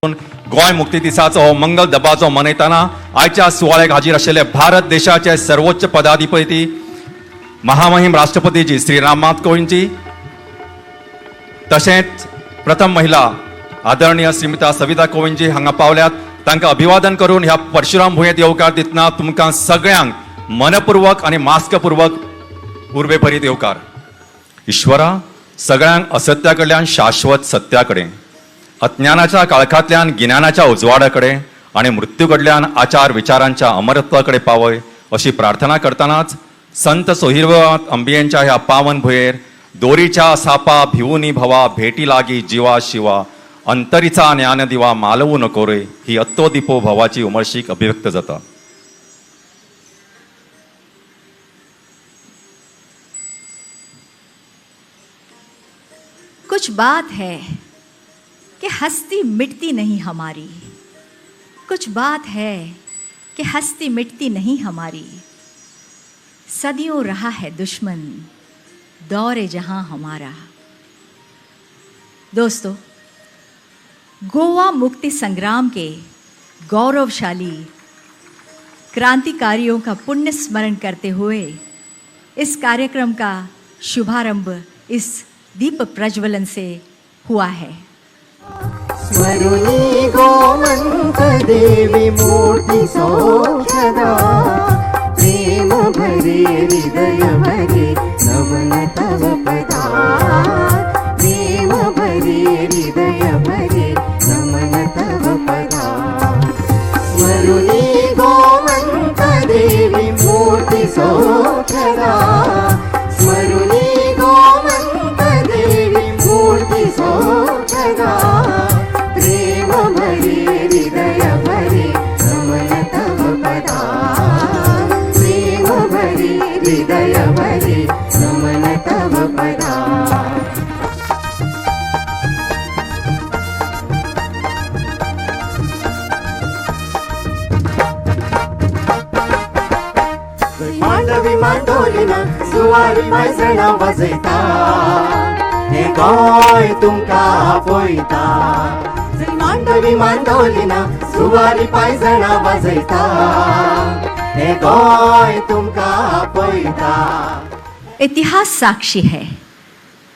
गोय मुक्ती दिसाचो मंगल दबाचो मनयतना आयच्या सुवाळ्याक हाजीर आशिल्ले भारत देशाचे सर्वोच्च पदाधिपती महामहिम राष्ट्रपतीजी श्री रामनाथ कोविंदजी तशेंच प्रथम महिला आदरणीय श्रीमती सविता कोविंदजी हांगा पावल्यात। तांकां अभिवादन करून ह्या परशुराम भुंयेंत येवकार दितना तुमकां सगळ्यांक मनपूर्वक आणि मास्कपूर्वक उर्बेभरीत येवकार। ईश्वरा, सगळ्यांक असत्या कडल्यान शाश्वत सत्या कडेन, अज्ञानाच्या काळखांतल्यान गिन्यानाच्या उजवाडा कडेन आणि मृत्यू कडल्यान आचार विचारांच्या अमरत्वा कडेन पावय अशी प्रार्थना करतानाच संत सोहिरवात अंबियेंच्या ह्या पावन भुंयेर दोरीच्या सापा भिवूनी भवा भेटी लागी जिवा शिवा अंतरीचा ज्ञान दिवा मालवू नको रे ही अत्तो दिपो भवाची उमळशीक अभिव्यक्त जाता। कुछ बात है कि हस्ती मिटती नहीं हमारी, कुछ बात है कि हस्ती मिटती नहीं हमारी। सदियों रहा है दुश्मन दौरे जहां हमारा। दोस्तों, गोवा मुक्ति संग्राम के गौरवशाली क्रांतिकारियों का पुण्य स्मरण करते हुए इस कार्यक्रम का शुभारंभ इस दीप प्रज्वलन से हुआ है। स्मरुनी गोमंत देवी मूर्ति सौख्यदा प्रेम भरे हृदय भरे नमन तव पदा प्रेम भरे हृदय भरे नमन तव पदा। स्मरुनी गोमंत देवी मूर्ति सौख्यदा स्मरुनी गोमंत देवी मूर्ति सौख्यदा प्रेम भरे हृदय भरे नमन तव पदा प्रेम भरे हृदय भरे नमन तव पदा। मांडवी मांडोलिना सुवारी पायसणा वाजयता हे गोंय तुमका आपयता। मांडवी मांडोलिना सुवारी पायसणा वाजयता हे गोंय तुमका आपयता। इतिहास साक्षी है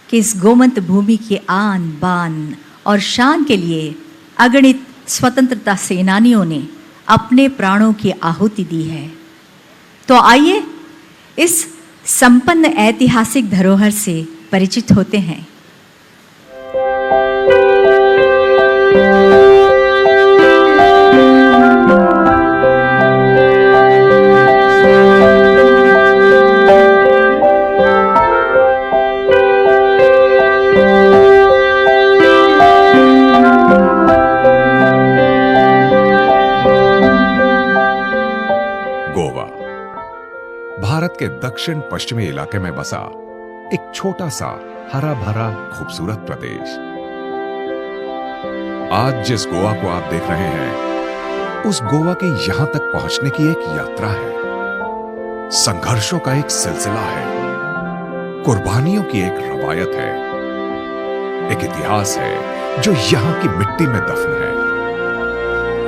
कि इस गोमंत भूमि की आन बान और शान के लिए अगणित स्वतंत्रता सेनानियों ने अपने प्राणों की आहुति दी है। तो आइए इस संपन्न ऐतिहासिक धरोहर से परिचित होते हैं। भारत के दक्षिण पश्चिमी इलाके में बसा एक छोटा सा हरा भरा खूबसूरत प्रदेश। आज जिस गोवा को आप देख रहे हैं उस गोवा के यहां तक पहुंचने की एक यात्रा है, संघर्षों का एक सिलसिला है, कुर्बानियों की एक रवायत है, एक इतिहास है जो यहां की मिट्टी में दफन है।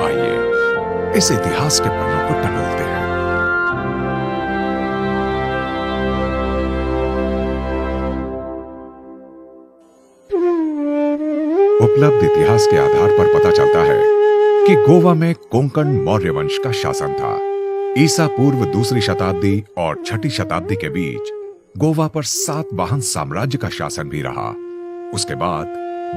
आइए इस इतिहास के पन्नों को टटोलते हैं। उपलब्ध इतिहास के आधार पर पता चलता है कि गोवा में कोंकण मौर्य वंश का शासन था। ईसा पूर्व दूसरी शताब्दी और छठी शताब्दी के बीच गोवा पर सातवाहन साम्राज्य का शासन भी रहा। उसके बाद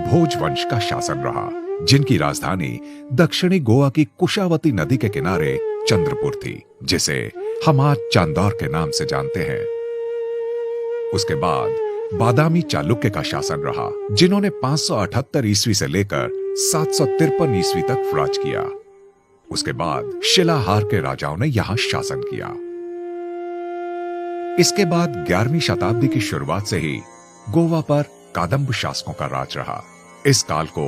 भोज वंश का शासन रहा, जिनकी राजधानी दक्षिणी गोवा की कुशावती नदी के किनारे चंद्रपुर थी, जिसे हम आज चांदौर के नाम से जानते हैं। उसके बाद बादामी चालुक्य का शासन रहा, जिन्होंने 578 ईस्वी से लेकर 753 ईस्वी तक राज किया। उसके बाद शिलाहार के राजाओं ने यहां शासन किया। इसके बाद 11वीं शताब्दी की शुरुआत से ही गोवा पर कादम्ब शासकों का राज रहा। इस काल को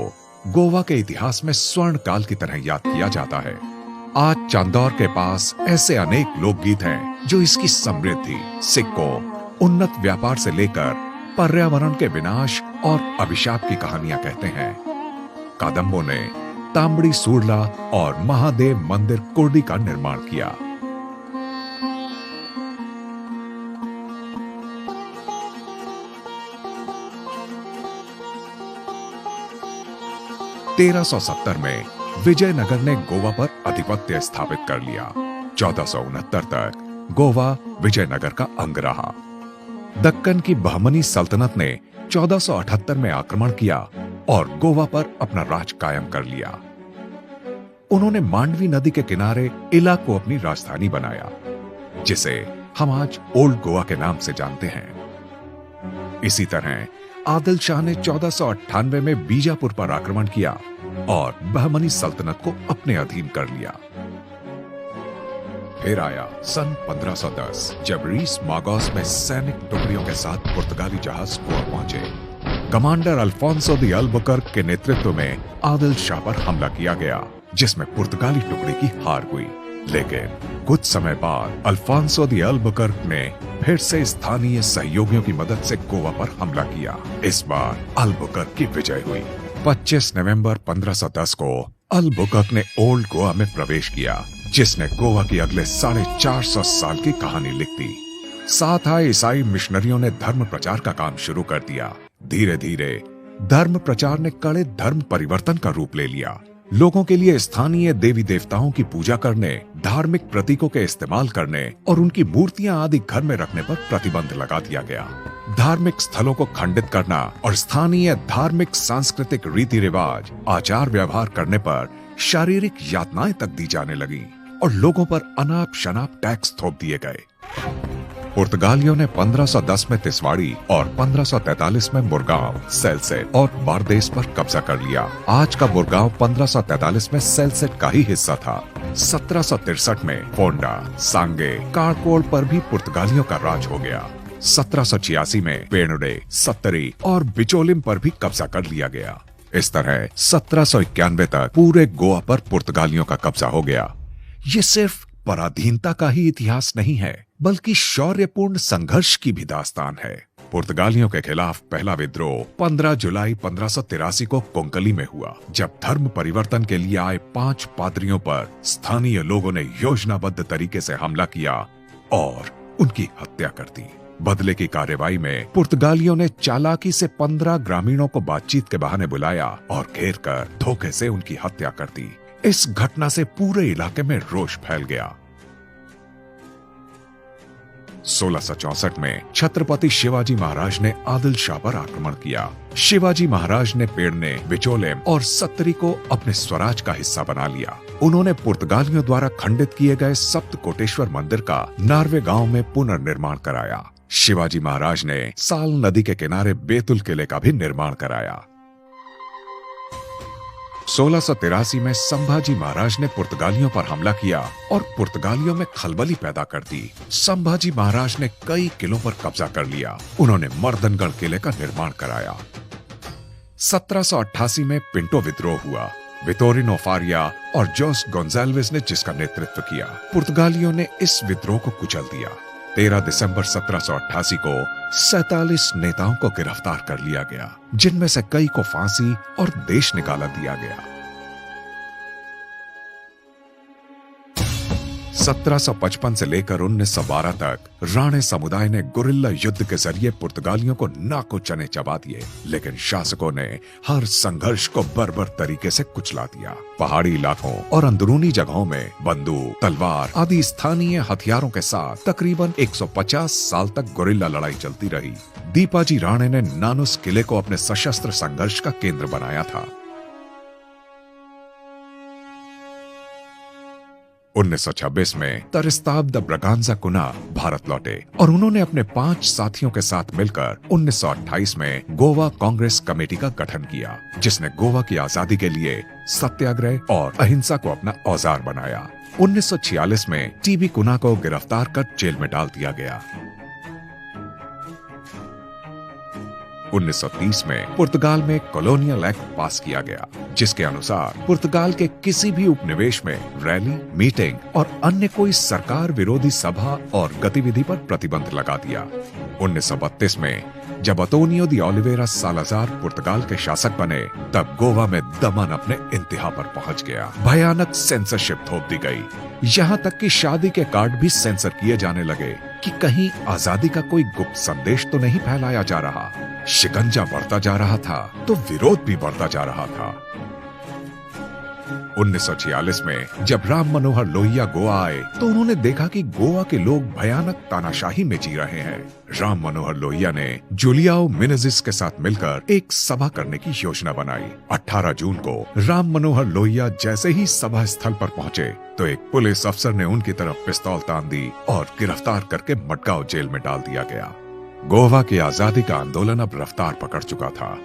गोवा के इतिहास में स्वर्ण काल की तरह याद किया जाता है। आज चांदौर के पास ऐसे अनेक लोकगीत हैं जो इसकी समृद्धि, सिक्कों, उन्नत व्यापार से लेकर पर्यावरण के विनाश और अभिशाप की कहानियां कहते हैं। कादम्बों ने तांबड़ी सूरला और महादेव मंदिर कुर्डी का निर्माण किया। तेरह 1370 में विजयनगर ने गोवा पर आधिपत्य स्थापित कर लिया। 1469 तक गोवा विजयनगर का अंग रहा। दक्कन की बहमनी सल्तनत ने 1478 में आक्रमण किया और गोवा पर अपना राज कायम कर लिया। उन्होंने मांडवी नदी के किनारे इला को अपनी राजधानी बनाया, जिसे हम आज ओल्ड गोवा के नाम से जानते हैं। इसी तरह आदिल शाह ने 1498 में बीजापुर पर आक्रमण किया और बहमनी सल्तनत को अपने अधीन कर लिया। फिर आया सन 1510, जब रीस मागोस में सैनिक टुकड़ियों के साथ पुर्तगाली जहाज गोवा पहुंचे। कमांडर अल्फोंसो दी अल्बुकर्क के नेतृत्व में आदिल शाह पर हमला किया गया, जिसमें पुर्तगाली टुकड़ी की हार हुई। लेकिन कुछ समय बाद अल्फोंसो दी अल्बुकर्क ने फिर से स्थानीय सहयोगियों की मदद से गोवा पर हमला किया। इस बार अल्बुकर्क की विजय हुई। 25 नवंबर 1510 को अल्बुकर्क ने ओल्ड गोवा में प्रवेश किया, जिसने गोवा की अगले 450 साल की कहानी लिख दी। साथ आए ईसाई मिशनरियों ने धर्म प्रचार का काम शुरू कर दिया। धीरे धीरे धर्म प्रचार ने कड़े धर्म परिवर्तन का रूप ले लिया। लोगों के लिए स्थानीय देवी देवताओं की पूजा करने, धार्मिक प्रतीकों के इस्तेमाल करने और उनकी मूर्तियां आदि घर में रखने पर प्रतिबंध लगा दिया गया। धार्मिक स्थलों को खंडित करना और स्थानीय धार्मिक सांस्कृतिक रीति रिवाज, आचार व्यवहार करने पर शारीरिक यातनाएं तक दी जाने लगी और लोगों पर अनाप शनाप टैक्स थोप दिए गए। पुर्तगालियों ने 1510 में तिसवाड़ी और 1543 में मुरगांव, सेल्सेट और बारदेस पर कब्जा कर लिया। आज का मुरगांव 1543 में सेल्सेट का ही हिस्सा था। 1763 में फोंडा, सांगे, कारकोल पर भी पुर्तगालियों का राज हो गया। 1786 में पेनुडे, सत्तरी और बिचोलिम पर भी कब्जा कर लिया गया। इस तरह 1791 तक पूरे गोवा पर पुर्तगालियों का कब्जा हो गया। ये सिर्फ पराधीनता का ही इतिहास नहीं है, बल्कि शौर्यपूर्ण संघर्ष की भी दास्तान है। पुर्तगालियों के खिलाफ पहला विद्रोह 15 जुलाई 1583 को कोंकली में हुआ, जब धर्म परिवर्तन के लिए आए 5 पादरियों पर स्थानीय लोगों ने योजनाबद्ध तरीके से हमला किया और उनकी हत्या कर दी। बदले की कार्रवाई में पुर्तगालियों ने चालाकी से 15 ग्रामीणों को बातचीत के बहाने बुलाया और घेर कर धोखे से उनकी हत्या कर दी। इस घटना से पूरे इलाके में रोष फैल गया। 1664 में छत्रपति शिवाजी महाराज ने आदिल शाह पर आक्रमण किया। शिवाजी महाराज ने पेड़ने, बिचोलेम और सत्तरी को अपने स्वराज का हिस्सा बना लिया। उन्होंने पुर्तगालियों द्वारा खंडित किए गए सप्त कोटेश्वर मंदिर का नार्वे गांव में पुनर्निर्माण कराया। शिवाजी महाराज ने साल नदी के किनारे बेतुल किले का भी निर्माण कराया। 1683 में संभाजी महाराज ने पुर्तगालियों पर हमला किया और पुर्तगालियों में खलबली पैदा कर दी। संभाजी महाराज ने कई किलों पर कब्जा कर लिया। उन्होंने मर्दनगढ़ किले का निर्माण कराया। 1788 में पिंटो विद्रोह हुआ। वितोरिनो फारिया और जोस गोंजाल्वेज ने जिसका नेतृत्व किया। पुर्तगालियों ने इस विद्रोह को कुचल दिया। 13 दिसंबर 1788 को 47 नेताओं को गिरफ्तार कर लिया गया, जिनमें से कई को फांसी और देश निकाला दिया गया। 1755 से लेकर 1912 तक राणे समुदाय ने गुरिल्ला युद्ध के जरिए पुर्तगालियों को नाको चने चबा दिए, लेकिन शासकों ने हर संघर्ष को बर्बर तरीके से कुचला दिया। पहाड़ी इलाकों और अंदरूनी जगहों में बंदूक, तलवार आदि स्थानीय हथियारों के साथ तकरीबन 150 साल तक गुरिल्ला लड़ाई चलती रही। दीपाजी राणे ने नानुस किले को अपने सशस्त्र संघर्ष का केंद्र बनाया था। 1926 में तरिस्ताव द ब्रगांजा कुना भारत लौटे और उन्होंने अपने 5 साथियों के साथ मिलकर 1928 में गोवा कांग्रेस कमेटी का गठन किया, जिसने गोवा की आजादी के लिए सत्याग्रह और अहिंसा को अपना औजार बनाया। 1946 में टीबी कुना को गिरफ्तार कर जेल में डाल दिया गया। 1930 में पुर्तगाल में कॉलोनियल एक्ट पास किया गया, जिसके अनुसार पुर्तगाल के किसी भी उपनिवेश में रैली, मीटिंग और अन्य कोई सरकार विरोधी सभा और गतिविधि पर प्रतिबंध लगा दिया। 1932 में जब अतोनियो दी ओलिवेरा सालाजार पुर्तगाल के शासक बने, तब गोवा में दमन अपने इंतहा पर पहुंच गया। भयानक सेंसरशिप थोप दी गई, यहाँ तक कि शादी के कार्ड भी सेंसर किए जाने लगे कि कहीं आजादी का कोई गुप्त संदेश तो नहीं फैलाया जा रहा। शिकंजा बढ़ता जा रहा था तो विरोध भी बढ़ता जा रहा था। 1946 में जब राम मनोहर लोहिया गोवा आए तो उन्होंने देखा कि गोवा के लोग भयानक तानाशाही में जी रहे हैं। राम मनोहर लोहिया ने जूलियाओ मिनेजिस के साथ मिलकर एक सभा करने की योजना बनाई। 18 जून को राम मनोहर लोहिया जैसे ही सभा स्थल पर पहुंचे तो एक पुलिस अफसर ने उनकी तरफ पिस्तौल तान दी और गिरफ्तार करके मडगांव जेल में डाल दिया गया। गोवा की आजादी का आंदोलन अब रफ्तार पकड़ चुका था।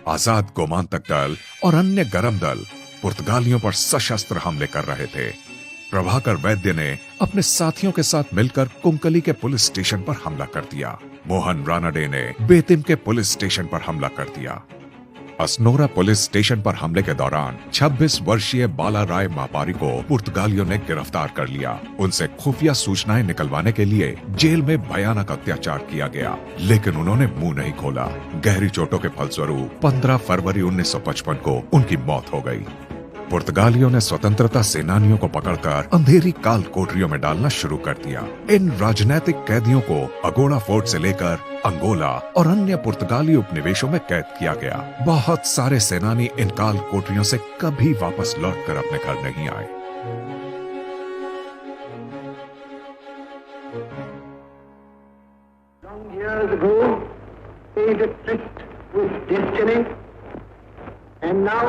आजाद गोमांतक दल और अन्य गरम दल पुर्तगालियों पर सशस्त्र हमले कर रहे थे। प्रभाकर वैद्य ने अपने साथियों के साथ मिलकर कुंकली के पुलिस स्टेशन पर हमला कर दिया। मोहन रानाडे ने बेतिम के पुलिस स्टेशन पर हमला कर दिया। असनोरा पुलिस स्टेशन पर हमले के दौरान 26 वर्षीय बाला राय मापारी को पुर्तगालियों ने गिरफ्तार कर लिया। उनसे खुफिया सूचनाएं निकलवाने के लिए जेल में भयानक अत्याचार किया गया, लेकिन उन्होंने मुंह नहीं खोला। गहरी चोटों के फलस्वरूप 15 फरवरी 1955 को उनकी मौत हो गई। पुर्तगालियों ने स्वतंत्रता सेनानियों को पकड़कर अंधेरी काल कोठरियों में डालना शुरू कर दिया। इन राजनैतिक कैदियों को अगोड़ा फोर्ट से लेकर अंगोला और अन्य पुर्तगाली उपनिवेशों में कैद किया गया। बहुत सारे सेनानी इन काल कोठरियों से कभी वापस लौटकर अपने घर नहीं आए। Long years ago, paid a tryst with destiny, and now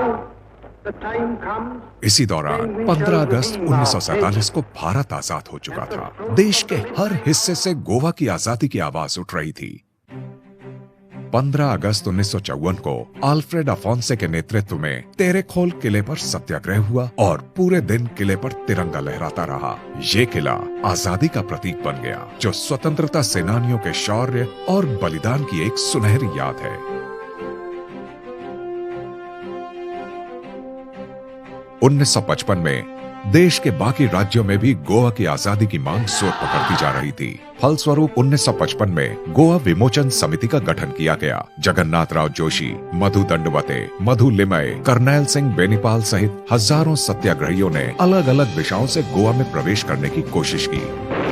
the time comes. इसी दौरान 15 अगस्त 1947 को भारत आजाद हो चुका था। देश के हर हिस्से से गोवा की आजादी की आवाज उठ रही थी। 15 अगस्त 1954 को अल्फ्रेड अफोंसे के नेतृत्व में तेरेखोल किले पर सत्याग्रह हुआ और पूरे दिन किले पर तिरंगा लहराता रहा। ये किला आजादी का प्रतीक बन गया, जो स्वतंत्रता सेनानियों के शौर्य और बलिदान की एक सुनहरी याद है। 1955 में देश के बाकी राज्यों में भी गोवा की आजादी की मांग जोर पकड़ती जा रही थी। फलस्वरूप 1955 में गोवा विमोचन समिति का गठन किया गया। जगन्नाथ राव जोशी, मधु दंडवते, मधु लिमय, करनैल सिंह बेनीपाल सहित हजारों सत्याग्रहियों ने अलग अलग दिशाओं से गोवा में प्रवेश करने की कोशिश की।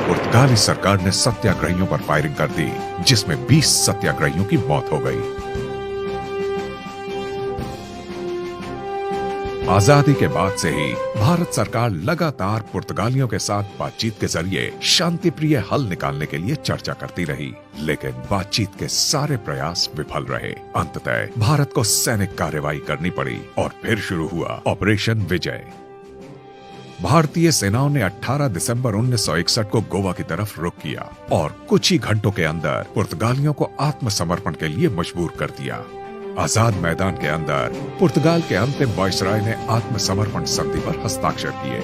पुर्तगाली सरकार ने सत्याग्रहियों पर फायरिंग कर दी, जिसमें 20 सत्याग्रहियों की मौत हो गई। आजादी के बाद से ही भारत सरकार लगातार पुर्तगालियों के साथ बातचीत के जरिए शांतिप्रिय हल निकालने के लिए चर्चा करती रही, लेकिन बातचीत के सारे प्रयास विफल रहे। अंततः भारत को सैनिक कार्रवाई करनी पड़ी और फिर शुरू हुआ ऑपरेशन विजय। भारतीय सेनाओं ने 18 दिसंबर 1961 को गोवा की तरफ रुख किया और कुछ ही घंटों के अंदर पुर्तगालियों को आत्मसमर्पण के लिए मजबूर कर दिया। आजाद मैदान के अंदर पुर्तगाल के अंतिम वायसराय ने आत्मसमर्पण संधि पर हस्ताक्षर किए।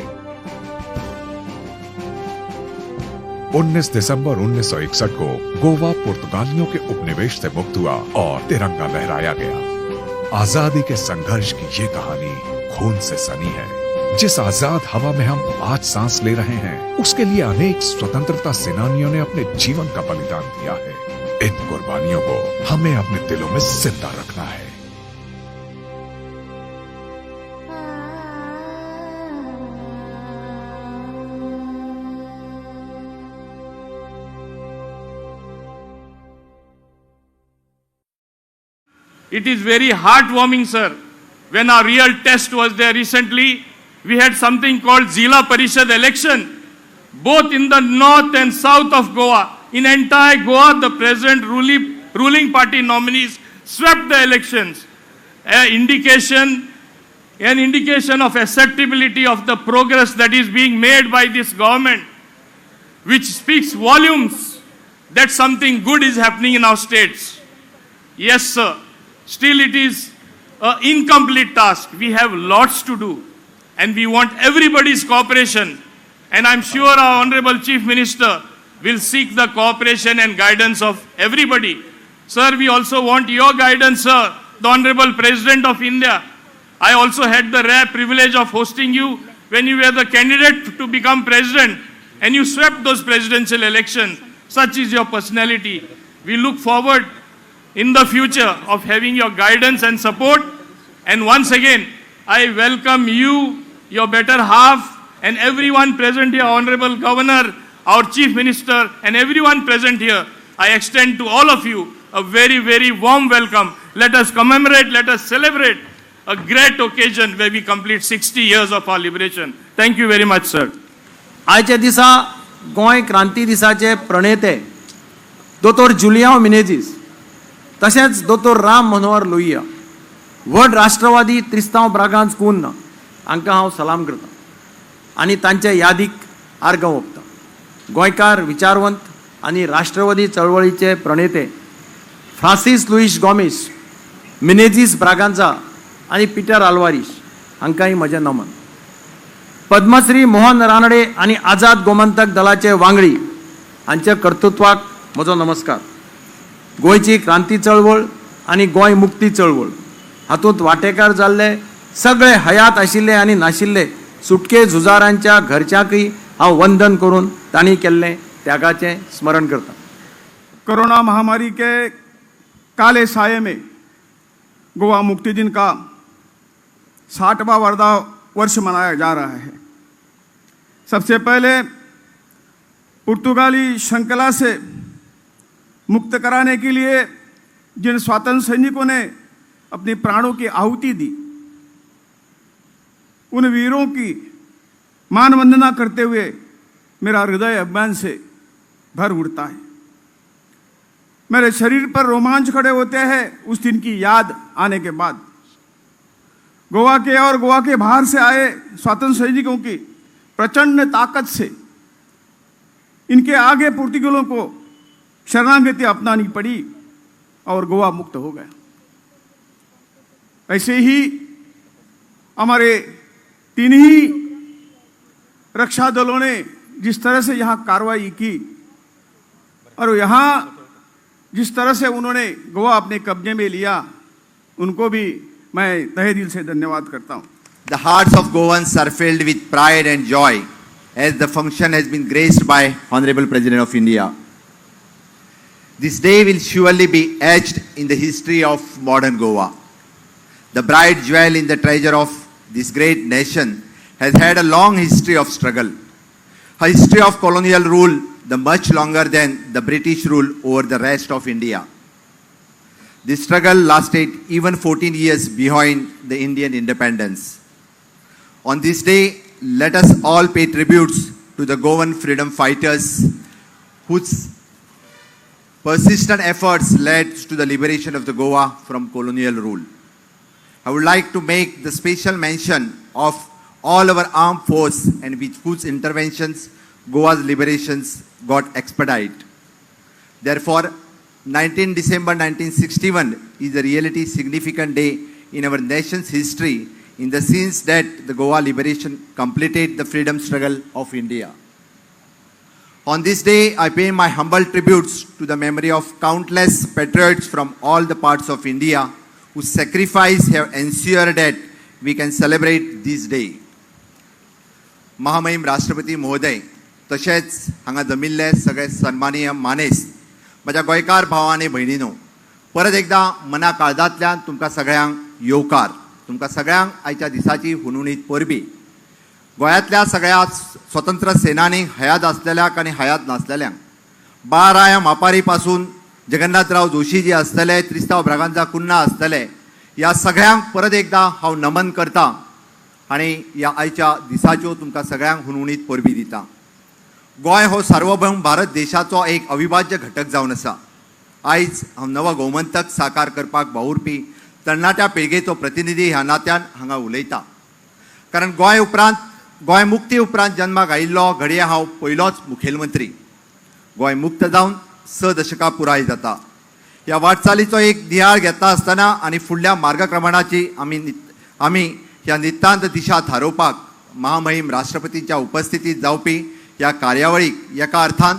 19 दिसंबर 1961 को गोवा पुर्तगालियों के उपनिवेश से मुक्त हुआ और तिरंगा लहराया गया। आजादी के संघर्ष की ये कहानी खून से सनी है। जिस आजाद हवा में हम आज सांस ले रहे हैं, उसके लिए अनेक स्वतंत्रता सेनानियों ने अपने जीवन का बलिदान दिया है। इन कुर्बानियों को हमें अपने दिलों में जिंदा रखना है। It is very heartwarming, sir. When our real test was there recently, we had something called Zila Parishad election, both in the north and south of Goa. In entire Goa, the present ruling party nominees swept the elections. An indication of acceptability of the progress that is being made by this government, which speaks volumes that something good is happening in our states. Yes, sir. Still, it is an incomplete task. We have lots to do, and we want everybody's cooperation. And I'm sure our Honorable Chief Minister will seek the cooperation and guidance of everybody. Sir, we also want your guidance, sir, the Honorable President of India. I also had the rare privilege of hosting you when you were the candidate to become president, and you swept those presidential elections. Such is your personality. We look forward in the future of having your guidance and support. And once again, I welcome you, your better half, and everyone present here, Honorable Governor, our Chief Minister, and everyone present here. I extend to all of you a very, very warm welcome. Let us commemorate, let us celebrate a great occasion where we complete 60 years of our liberation. Thank you very much, sir. आयच्या दिसा गोंय क्रांती दिसाचे प्रणेते दोतोर जुलियांव मिनेझीस तशेंच दोतोर राम मनोहर लोहिया व्हड राष्ट्रवादी त्रिस्तांव ब्रागांज कुन्न हांकां हांव सलाम करतां आनी तांच्या यादीक आर्गां ओंपतां. गोंयकार विचारवंत आनी राष्ट्रवादी चळवळीचे प्रणेते फ्रांसीस लुईस गोमेस, मिनेझीस ब्रागांजा आनी पिटर आल्वारीस हांकांय म्हजें नमन. पद्मश्री मोहन रानडे आनी आझाद गोमंतक दलाचे वांगडी हांच्या कर्तृत्वाक म्हजो नमस्कार. गोंयची क्रांती चळवळ आनी गोंय मुक्ती चळवळ हातूंत वांटेकार जाल्ले सगळे हयात आशिल्ले आनी नाशिल्ले सुटके झुजारांच्या घरच्यांकय हांव वंदन करून तांणी केल्ले त्यागाचें स्मरण करतां. कोरोना महामारी के काले साये में गोवा मुक्ति दिन का 60वां वर्ष मनाया जा रहा है. सबसे पहले पुर्तगाली श्रृंखला से मुक्त कराने के लिए जिन स्वतंत्र सैनिकों ने अपने प्राणों की आहुति दी, उन वीरों की मान वंदना करते हुए मेरा हृदय अभिमान से भर उठता है. मेरे शरीर पर रोमांच खड़े होते हैं उस दिन की याद आने के बाद. गोवा के और गोवा के बाहर से आए स्वतंत्र सैनिकों की प्रचंड ताकत से इनके आगे पुर्तगालियों को शरणागति अपनानी पड़ी और गोवा मुक्त हो गया. ऐसे ही हमारे तीन ही रक्षा दलों ने जिस तरह से यहाँ कार्रवाई की और यहाँ जिस तरह से उन्होंने गोवा अपने कब्जे में लिया, उनको भी मैं तहे दिल से धन्यवाद करता हूँ. The hearts of Goans are filled with pride and joy as the function has been graced by Honorable President of India. This day will surely be etched in the history of modern Goa. The bright jewel in the treasure of this great nation has had a long history of struggle, a history of colonial rule, the much longer than the British rule over the rest of India. This struggle lasted even 14 years behind the Indian independence. On this day, let us all pay tributes to the Goan freedom fighters whose persistent efforts led to the liberation of the Goa from colonial rule. I would like to make the special mention of all our armed force and with whose interventions Goa's liberations got expedited. Therefore, 19 December 1961 is a really significant day in our nation's history in the sense that the Goa liberation completed the freedom struggle of India. On this day, I pay my humble tributes to the memory of countless patriots from all the parts of India whose sacrifice have ensured that we can celebrate this day. महामहिम राष्ट्रपती महोदय, तशेंच हांगा जमिल्ले सगळे सन्मानीय मानेस्त म्हज्या गोंयकार भाव आनी भयणीनो, परत एकदा मना काळजांतल्यान तुमकां सगळ्यांक येवकार. तुमकां सगळ्यांक आयच्या दिसाची हुनहुनीत परबी. गोंयांतल्या सगळ्या स्वतंत्र सेनानीक हयात आसलेल्याक आनी हयात नासलेल्यांक, बाळराया मापारी पासून जगन्नाथराव जोशी जी आसतले, त्रिस्तांव ब्रागांजा कुन्ना आसतले, ह्या सगळ्यांक परत एकदा हांव नमन करतां आनी ह्या आयच्या दिसाच्यो तुमकां सगळ्यांक हुनहुनीत परबी दितां. गोंय हो सार्वभौम भारत देशाचो एक अविभाज्य घटक जावन आसा. आयज हांव नवो गोमंतक साकार करपाक वावुरपी तरणाट्या पिळगेचो प्रतिनिधी ह्या नात्यान हांगा उलयतां. कारण गोंय मुक्ती उपरांत जन्माक आयिल्लो घडये हांव पयलोच मुखेलमंत्री. गोंय मुक्त जावन 6 दशकां पुराय जाता. ह्या वाटचालीचो एक नियाळ घेता आसतना आनी फुडल्या मार्गक्रमणाची आमी ह्या नितांत दिशा थारोवपाक महामहिम राष्ट्रपतींच्या उपस्थितीत जावपी ह्या कार्यावळीक एका अर्थान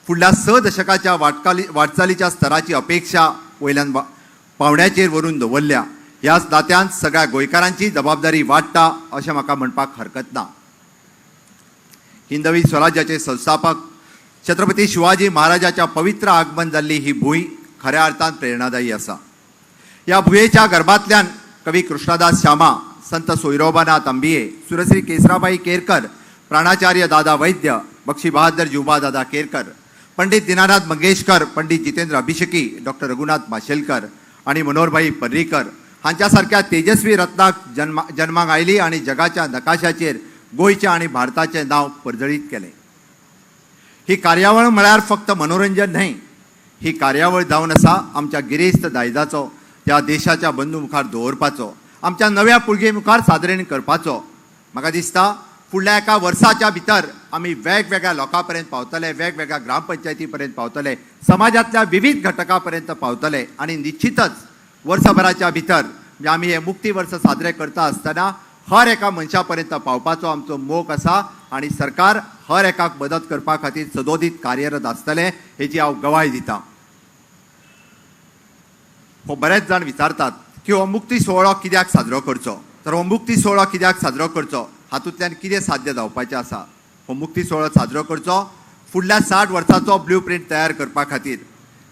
फुडल्या 6 दशकाच्या वाटचालीच्या स्तराची अपेक्षा वयल्यान पावण्याचेर व्हरून दवरल्या. ह्याच नात्यान सगळ्या गोंयकारांची जबाबदारी वाडटा अशें म्हाका म्हणपाक हरकत ना. हिंदवी स्वराज्याचे संस्थापक छत्रपती शिवाजी महाराजाच्या पवित्र आगमन जाल्ली ही भूंय खऱ्या अर्थान प्रेरणादायी आसा. ह्या भुंयेच्या गर्भांतल्यान कवी कृष्णदास श्यामा, संत सोयरोबानाथ अंबिये, सुरश्री केसराबाई केरकर, प्राणाचार्य दादा वैद्य, बक्षी बहादर जुबा दादा केरकर, पंडित दीनानाथ मंगेशकर, पंडित जितेंद्र अभिषेकी, डॉक्टर रघुनाथ माशेलकर आणि मनोहरभाई पर्रीकर हांच्या सारख्या तेजस्वी रत्नाक जन्माक आयली आणि जगाच्या नकाशाचेर गोंयचे आणि भारताचे नाव परजळीत केले. ही कार्यावळ म्हळ्यार फक्त मनोरंजन न्हय, ही कार्यावळ जावन आसा आमच्या गिरेस्त दायजाचो, त्या देशाच्या बंदू मुखार दवरपाचो, आमच्या नव्या पिळगे मुखार सादरीकरण करपाचो. म्हाका दिसता फुडल्या एका वर्साच्या भितर आमी वेगवेगळ्या लोकां पर्यंत पावतले, वेगवेगळ्या ग्रामपंचायती पर्यंत पावतले, समाजातल्या विविध घटकां पर्यंत पावतले आणि निश्चितच वर्सभराच्या भितर आमी हे मुक्ती वर्स साजरे करता आसतना हर एका मनशा पर्यंत पावपाचो आमचो मोख आसा आणि सरकार हर एकाक मदत करपा खातीर सदोदीत कार्यरत आसतले हेची हांव गवाही दितां. हो बरेच जाण विचारतात की हो मुक्ती सोहळो कित्याक साजरो करचो, तर हो मुक्ती सोहळो कित्याक साजरो करचो हातूंतल्यान कितें साध्य जावपाचें आसा. हो मुक्ती सोहळो साजरो करचो फुडल्या 60 वर्सांचो ब्ल्यू प्रिंट तयार करपा खातीर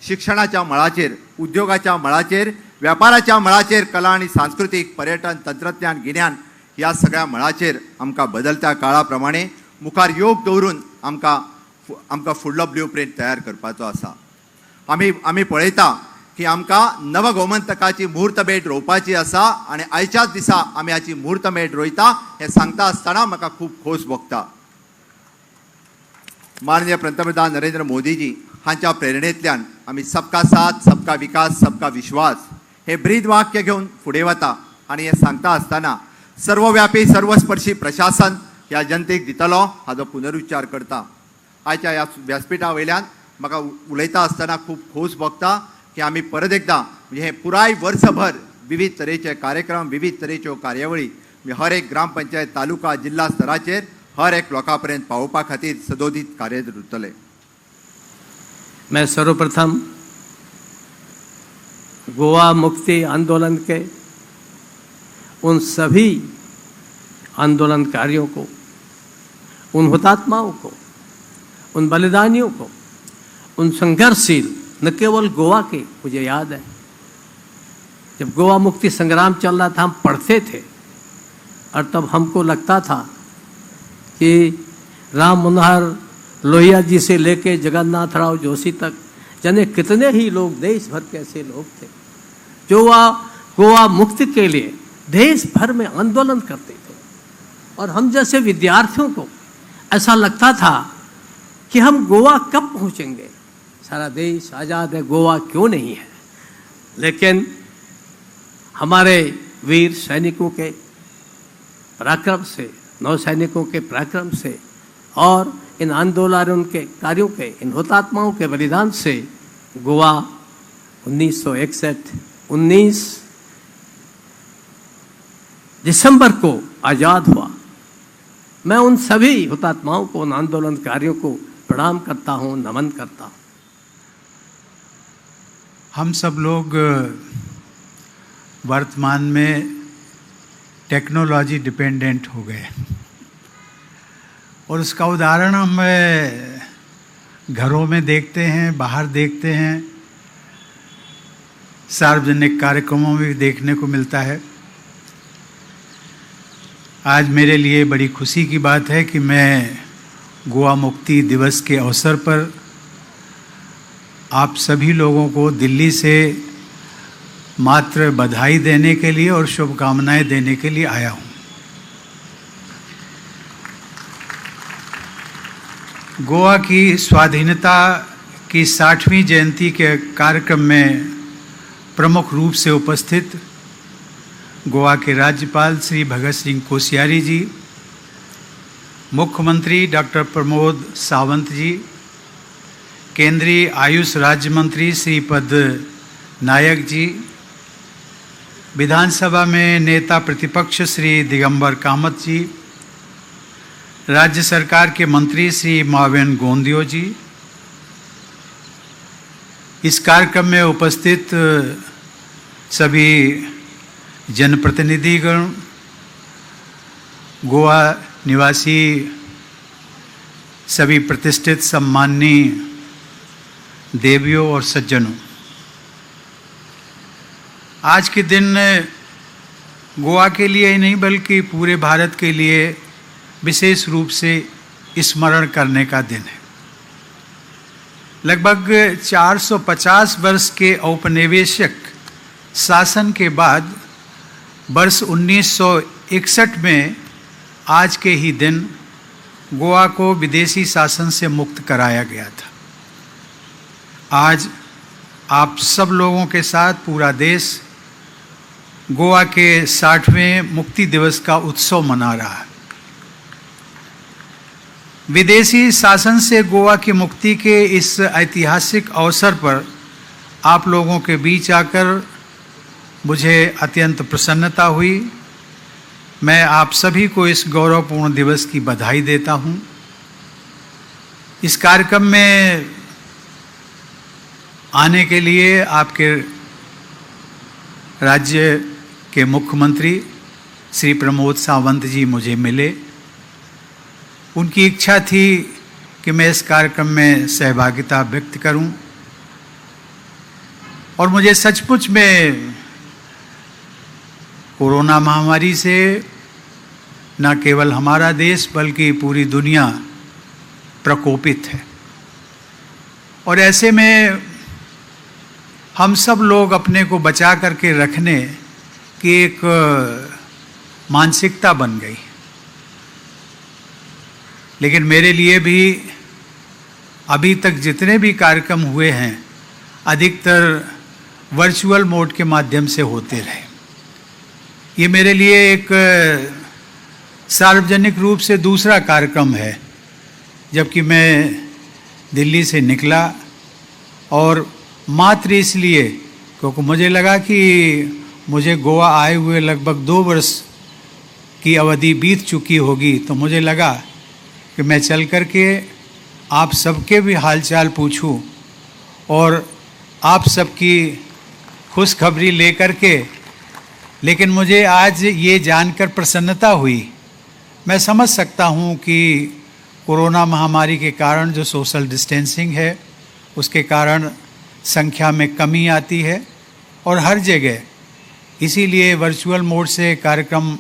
शिक्षणाच्या मळाचेर, उद्योगाच्या मळाचेर, व्यापाराच्या मळाचेर, कला आणि सांस्कृतिक, पर्यटन, तंत्रज्ञान, गिन्यान ह्या सगळ्या मळाचेर आमकां बदलत्या काळा प्रमाणे मुखार योग दवरून आमकां फुडलो ब्ल्यू प्रिंट तयार करपाचो आसा. आमी पळयता की आमकां नव गोमंतकाची मुहूर्तमेढ रोवपाची आसा आणि आयच्याच दिसा आमी हाची मुहूर्तमेढ रोयता हें सांगता आसतना म्हाका खूब खोस भोगता. माननीय पंतप्रधान नरेंद्र मोदीजी हांच्या प्रेरणेंतल्यान आमी सबका साथ, सबका विकास, सबका विश्वास हे ब्रीद वाक्य घेवन फुडें वता आणि हे सांगता आसतना सर्वव्यापी सर्वस्पर्शी प्रशासन ह्या जनतेक दितलो हाचो पुनरुच्चार करता. आयच्या ह्या व्यासपीठा वयल्यान म्हाका उलयता आसतना खूब खोस भोगता की आमी परत एकदां म्हणजे हे पुराय वर्सभर विविध तरेचे कार्यक्रम, विविध तरेच्यो कार्यावळी हर एक ग्रामपंचायत, तालुका, जिल्हा स्तराचेर हर एक लोकां पर्यंत पावोवपा खातीर सदोदीत कार्यरत उरतले. मैं सर्वप्रथम गोवा मुक्ति आंदोलन के उन सभी आंदोलनकारियों को, उन हुतात्माओं को, उन बलिदानियों को, उन संघर्षशील, न केवल गोवा के, मुझे याद है जब गोवा मुक्ति संग्राम चल रहा था हम पढ़ते थे और तब हमको लगता था कि राम मनोहर लोहिया जी से लेके जगन्नाथ राव जोशी तक जाने कितने ही लोग देश भर के ऐसे लोग थे जो गोवा मुक्ति के लिए देश भर में आंदोलन करते थे. और हम जैसे विद्यार्थियों को ऐसा लगता था कि हम गोवा कब पहुंचेंगे, सारा देश आज़ाद है, गोवा क्यों नहीं है. लेकिन हमारे वीर सैनिकों के पराक्रम से, नौसैनिकों के पराक्रम से और इन आंदोलनों के कार्यों के, इन हुतात्माओं के बलिदान से गोवा 19 दिसंबर को आज़ाद हुआ. मैं उन सभी हुतात्माओं को, उन आंदोलनकारियों को प्रणाम करता हूँ, नमन करता हूँ. हम सब लोग वर्तमान में टेक्नोलॉजी डिपेंडेंट हो गए और उसका उदाहरण हम घरों में देखते हैं, बाहर देखते हैं, सार्वजनिक कार्यक्रमों में भी देखने को मिलता है. आज मेरे लिए बड़ी खुशी की बात है कि मैं गोवा मुक्ति दिवस के अवसर पर आप सभी लोगों को दिल्ली से मात्र बधाई देने के लिए और शुभकामनाएं देने के लिए आया हूं. गोवा की स्वाधीनता की 60वीं जयंती के कार्यक्रम में प्रमुख रूप से उपस्थित गोवा के राज्यपाल श्री भगत सिंह कोश्यारी जी, मुख्यमंत्री डॉक्टर प्रमोद सावंत जी, केंद्रीय आयुष राज्य मंत्री श्रीपद नायक जी, विधानसभा में नेता प्रतिपक्ष श्री दिगंबर कामत जी, राज्य सरकार के मंत्री श्री मावेन गोंदियो जी, इस कार्यक्रम में उपस्थित सभी जनप्रतिनिधिगण, गोवा निवासी सभी प्रतिष्ठित सम्माननीय देवियों और सज्जनों, आज के दिन गोवा के लिए ही नहीं बल्कि पूरे भारत के लिए विशेष रूप से स्मरण करने का दिन है। लगभग 450 वर्ष के औपनिवेशिक शासन के बाद वर्ष 1961 में आज के ही दिन गोवा को विदेशी शासन से मुक्त कराया गया था। आज आप सब लोगों के साथ पूरा देश गोवा के 60वें मुक्ति दिवस का उत्सव मना रहा है। विदेशी शासन से गोवा की मुक्ति के इस ऐतिहासिक अवसर पर आप लोगों के बीच आकर मुझे अत्यंत प्रसन्नता हुई। मैं आप सभी को इस गौरवपूर्ण दिवस की बधाई देता हूं। इस कार्यक्रम में आने के लिए आपके राज्य के मुख्यमंत्री श्री प्रमोद सावंत जी मुझे मिले। उनकी इच्छा थी कि मैं इस कार्यक्रम में सहभागिता व्यक्त करूं और मुझे सचमुच में कोरोना महामारी से न केवल हमारा देश बल्कि पूरी दुनिया प्रकोपित है और ऐसे में हम सब लोग अपने को बचा करके रखने की एक मानसिकता बन गई। लेकिन मेरे लिए भी अभी तक जितने भी कार्यक्रम हुए हैं अधिकतर वर्चुअल मोड के माध्यम से होते रहे। ये मेरे लिए एक सार्वजनिक रूप से दूसरा कार्यक्रम है, जबकि मैं दिल्ली से निकला और मात्र इसलिए क्योंकि मुझे लगा कि मुझे गोवा आए हुए लगभग 2 वर्ष की अवधि बीत चुकी होगी, तो मुझे लगा कि मैं चल कर के आप सबके भी हालचाल पूछूं और आप सबकी खुशखबरी लेकर के। लेकिन मुझे आज ये जानकर प्रसन्नता हुई, मैं समझ सकता हूँ कि कोरोना महामारी के कारण जो सोशल डिस्टेंसिंग है उसके कारण संख्या में कमी आती है और हर जगह इसीलिए वर्चुअल मोड से कार्यक्रम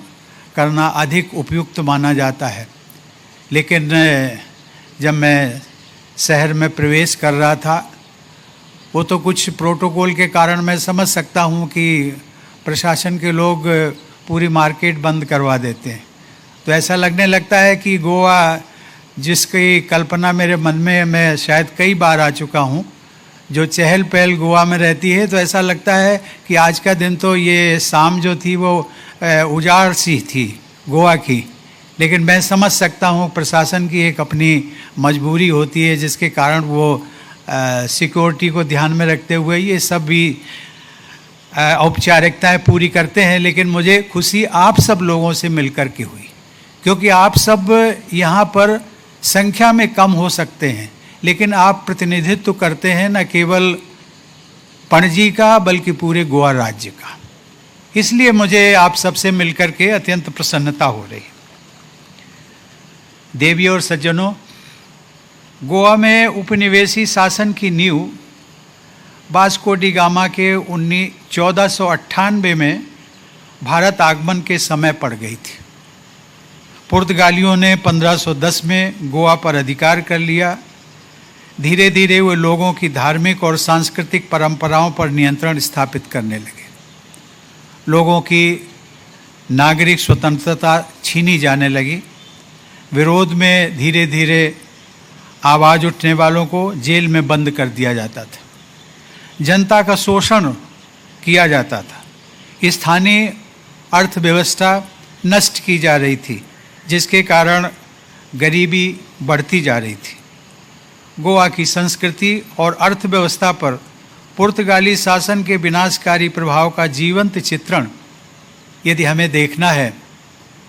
करना अधिक उपयुक्त माना जाता है। लेकिन जब मैं शहर में प्रवेश कर रहा था वो तो कुछ प्रोटोकॉल के कारण मैं समझ सकता हूँ कि प्रशासन के लोग पूरी मार्केट बंद करवा देते हैं, तो ऐसा लगने लगता है कि गोवा जिसकी कल्पना मेरे मन में मैं शायद कई बार आ चुका हूँ, जो चहल पहल गोवा में रहती है, तो ऐसा लगता है कि आज का दिन तो ये शाम जो थी वो उजाड़ सी थी गोवा की। लेकिन मैं समझ सकता हूँ प्रशासन की एक अपनी मजबूरी होती है जिसके कारण वो सिक्योरिटी को ध्यान में रखते हुए ये सब भी औपचारिकताएं पूरी करते हैं। लेकिन मुझे खुशी आप सब लोगों से मिलकर के हुई, क्योंकि आप सब यहाँ पर संख्या में कम हो सकते हैं लेकिन आप प्रतिनिधित्व करते हैं न केवल पणजी का बल्कि पूरे गोवा राज्य का। इसलिए मुझे आप सबसे मिलकर के अत्यंत प्रसन्नता हो रही। देवियों और सज्जनों, गोवा में उपनिवेशी शासन की नींव वास्को डी गामा के 1498 में भारत आगमन के समय पड़ गई थी। पुर्तगालियों ने 1510 में गोवा पर अधिकार कर लिया। धीरे धीरे वे लोगों की धार्मिक और सांस्कृतिक परंपराओं पर नियंत्रण स्थापित करने लगे। लोगों की नागरिक स्वतंत्रता छीनी जाने लगी। विरोध में धीरे धीरे आवाज़ उठने वालों को जेल में बंद कर दिया जाता था। जनता का शोषण किया जाता था। स्थानीय अर्थव्यवस्था नष्ट की जा रही थी, जिसके कारण गरीबी बढ़ती जा रही थी। गोवा की संस्कृति और अर्थव्यवस्था पर पुर्तगाली शासन के विनाशकारी प्रभाव का जीवंत चित्रण यदि हमें देखना है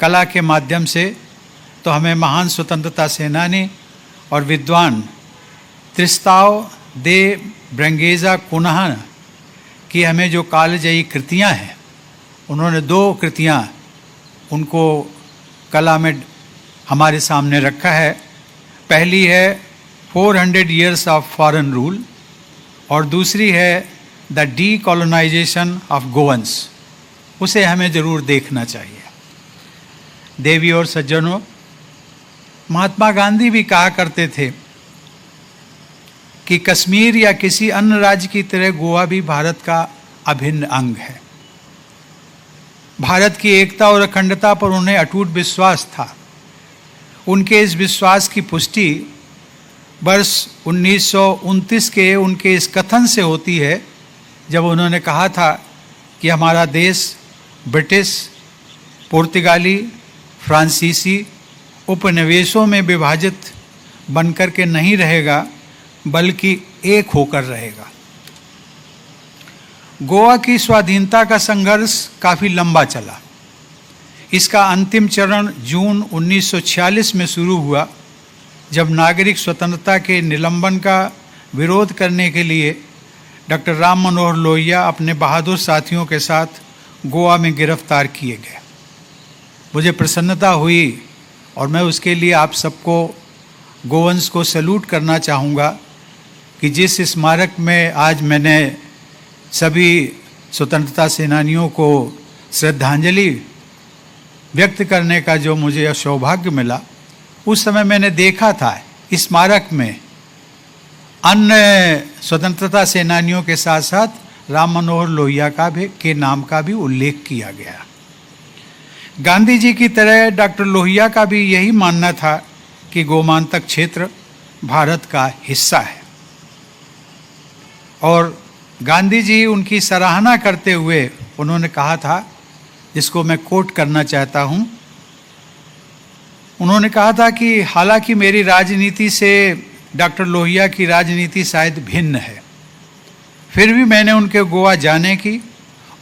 कला के माध्यम से, तो हमें महान स्वतंत्रता सेनानी और विद्वान त्रिस्ताव दे ब्रंगेजा कुनहा की हमें जो कालजयी कृतियां हैं, उन्होंने 2 कृतियां उनको कला में हमारे सामने रखा है। पहली है 400 years ऑफ फॉरेन रूल और दूसरी है द डीकोलोनाइजेशन ऑफ गोवंस। उसे हमें ज़रूर देखना चाहिए। देवी और सज्जनों, महात्मा गांधी भी कहा करते थे कि कश्मीर या किसी अन्य राज्य की तरह गोवा भी भारत का अभिन्न अंग है। भारत की एकता और अखंडता पर उन्हें अटूट विश्वास था। उनके इस विश्वास की पुष्टि वर्ष 1929 के उनके इस कथन से होती है, जब उन्होंने कहा था कि हमारा देश ब्रिटिश, पुर्तगाली, फ्रांसीसी उपनिवेशों में विभाजित बनकर के नहीं रहेगा, बल्कि एक होकर रहेगा। गोवा की स्वाधीनता का संघर्ष काफ़ी लंबा चला। इसका अंतिम चरण जून 1946 में शुरू हुआ, जब नागरिक स्वतंत्रता के निलंबन का विरोध करने के लिए डॉक्टर राम मनोहर लोहिया अपने बहादुर साथियों के साथ गोवा में गिरफ्तार किए गए। मुझे प्रसन्नता हुई और मैं उसके लिए आप सबको, गोवंस को सैल्यूट करना चाहूँगा कि जिस स्मारक में आज मैंने सभी स्वतंत्रता सेनानियों को श्रद्धांजलि व्यक्त करने का जो मुझे सौभाग्य मिला, उस समय मैंने देखा था स्मारक में अन्य स्वतंत्रता सेनानियों के साथ साथ राम मनोहर लोहिया के नाम का भी उल्लेख किया गया। गांधी जी की तरह डॉक्टर लोहिया का भी यही मानना था कि गोमांतक क्षेत्र भारत का हिस्सा है। और गांधी जी उनकी सराहना करते हुए उन्होंने कहा था, जिसको मैं कोट करना चाहता हूँ, उन्होंने कहा था कि हालांकि मेरी राजनीति से डॉक्टर लोहिया की राजनीति शायद भिन्न है, फिर भी मैंने उनके गोवा जाने की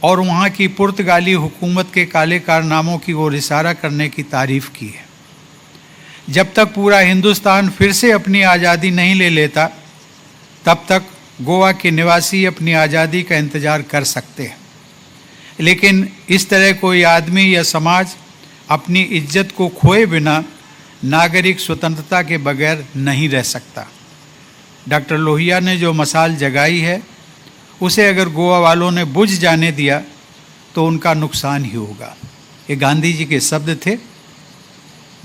और वहाँ की पुर्तगाली हुकूमत के काले कारनामों की ओर इशारा करने की तारीफ़ की है। जब तक पूरा हिंदुस्तान फिर से अपनी आज़ादी नहीं ले लेता, तब तक गोवा के निवासी अपनी आज़ादी का इंतज़ार कर सकते हैं, लेकिन इस तरह कोई आदमी या समाज अपनी इज्जत को खोए बिना नागरिक स्वतंत्रता के बगैर नहीं रह सकता। डॉक्टर लोहिया ने जो मसाल जगाई है, उसे अगर गोवा वालों ने बुझ जाने दिया तो उनका नुकसान ही होगा। ये गांधी जी के शब्द थे,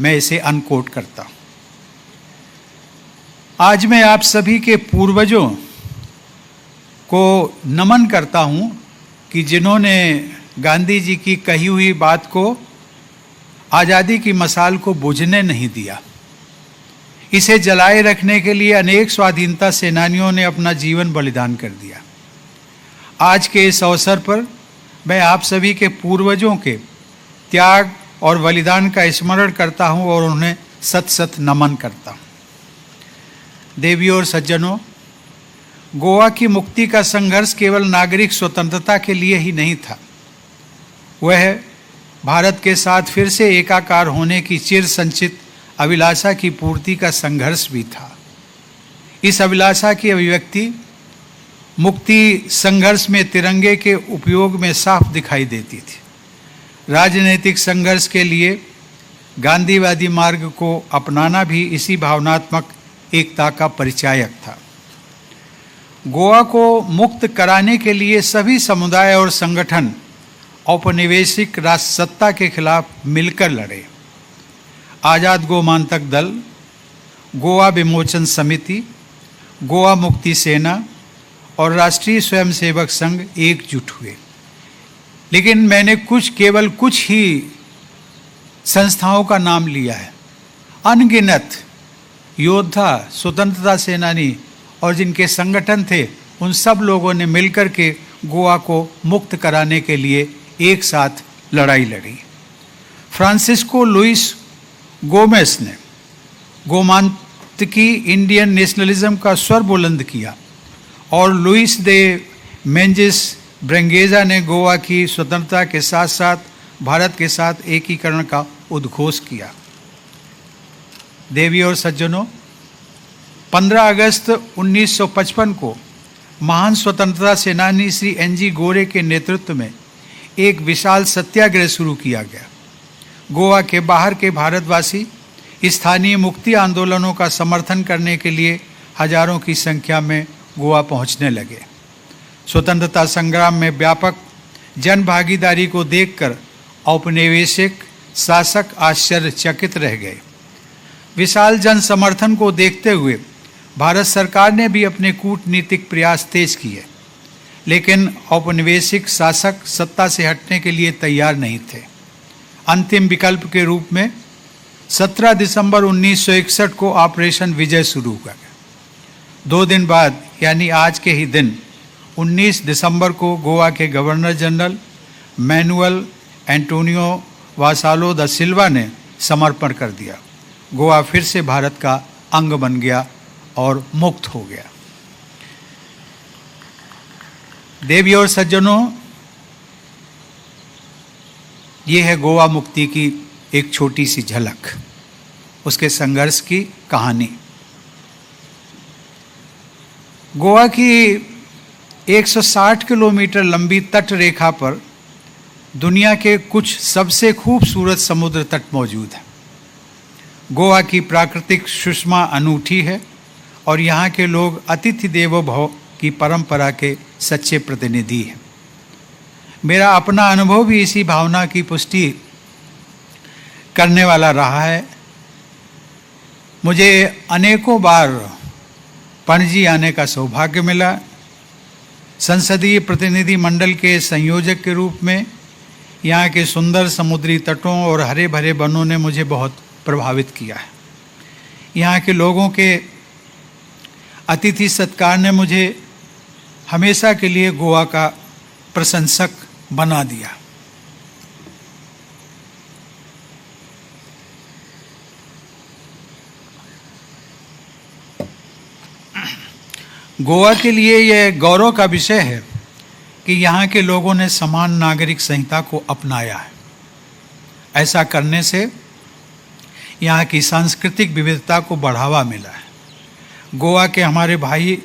मैं इसे अनकोट करता हूँ। आज मैं आप सभी के पूर्वजों को नमन करता हूँ कि जिन्होंने गांधी जी की कही हुई बात को, आज़ादी की मसाल को बुझने नहीं दिया। इसे जलाए रखने के लिए अनेक स्वाधीनता सेनानियों ने अपना जीवन बलिदान कर दिया। आज के इस अवसर पर मैं आप सभी के पूर्वजों के त्याग और बलिदान का स्मरण करता हूँ और उन्हें सत सत नमन करता हूँ। देवियों और सज्जनों, गोवा की मुक्ति का संघर्ष केवल नागरिक स्वतंत्रता के लिए ही नहीं था, वह भारत के साथ फिर से एकाकार होने की चिर संचित अभिलाषा की पूर्ति का संघर्ष भी था। इस अभिलाषा की अभिव्यक्ति मुक्ति संघर्ष में तिरंगे के उपयोग में साफ दिखाई देती थी। राजनीतिक संघर्ष के लिए गांधीवादी मार्ग को अपनाना भी इसी भावनात्मक एकता का परिचायक था। गोवा को मुक्त कराने के लिए सभी समुदाय और संगठन औपनिवेशिक राजसत्ता के खिलाफ मिलकर लड़े। आज़ाद गोमांतक दल, गोवा विमोचन समिति, गोवा मुक्ति सेना और राष्ट्रीय स्वयंसेवक संघ एकजुट हुए। लेकिन मैंने केवल कुछ ही संस्थाओं का नाम लिया है। अनगिनत योद्धा, स्वतंत्रता सेनानी और जिनके संगठन थे, उन सब लोगों ने मिलकर के गोवा को मुक्त कराने के लिए एक साथ लड़ाई लड़ी। फ्रांसिस्को लुइस गोमेस ने गोमांतकी इंडियन नेशनलिज्म का स्वर बुलंद किया और लुइस दे मेंजिस ब्रेंगेजा ने गोवा की स्वतंत्रता के साथ साथ भारत के साथ एकीकरण का उद्घोष किया। देवी और सज्जनों, 15 अगस्त 1955 को महान स्वतंत्रता सेनानी श्री एन.जी. गोरे के नेतृत्व में एक विशाल सत्याग्रह शुरू किया गया। गोवा के बाहर के भारतवासी स्थानीय मुक्ति आंदोलनों का समर्थन करने के लिए हजारों की संख्या में गोवा पहुंचने लगे। स्वतंत्रता संग्राम में व्यापक जन भागीदारी को देखकर औपनिवेशिक शासक आश्चर्यचकित रह गए। विशाल जन समर्थन को देखते हुए भारत सरकार ने भी अपने कूटनीतिक प्रयास तेज किए, लेकिन औपनिवेशिक शासक सत्ता से हटने के लिए तैयार नहीं थे। अंतिम विकल्प के रूप में 17 दिसंबर 1961 को ऑपरेशन विजय शुरू हुआ। 2 दिन बाद यानी आज के ही दिन 19 दिसंबर को गोवा के governor general manual Antonio Vassalo दा सिल्वा ने समर्पण कर दिया। गोवा फिर से भारत का अंग बन गया और मुक्त हो गया। देवी और सज्जनों, ये है गोवा मुक्ति की एक छोटी सी झलक, उसके संघर्ष की कहानी। गोवा की 160 किलोमीटर लंबी तट रेखा पर दुनिया के कुछ सबसे खूबसूरत समुद्र तट मौजूद हैं। गोवा की प्राकृतिक सुषमा अनूठी है और यहाँ के लोग अतिथि देवो भव की परंपरा के सच्चे प्रतिनिधि हैं। मेरा अपना अनुभव भी इसी भावना की पुष्टि करने वाला रहा है। मुझे अनेकों बार पणजी आने का सौभाग्य मिला। संसदीय प्रतिनिधि मंडल के संयोजक के रूप में यहाँ के सुंदर समुद्री तटों और हरे भरे वनों ने मुझे बहुत प्रभावित किया है। यहाँ के लोगों के अतिथि सत्कार ने मुझे हमेशा के लिए गोवा का प्रशंसक बना दिया। गोवा के लिए यह गौरव का विषय है कि यहाँ के लोगों ने समान नागरिक संहिता को अपनाया है। ऐसा करने से यहाँ की सांस्कृतिक विविधता को बढ़ावा मिला है। गोवा के हमारे भाई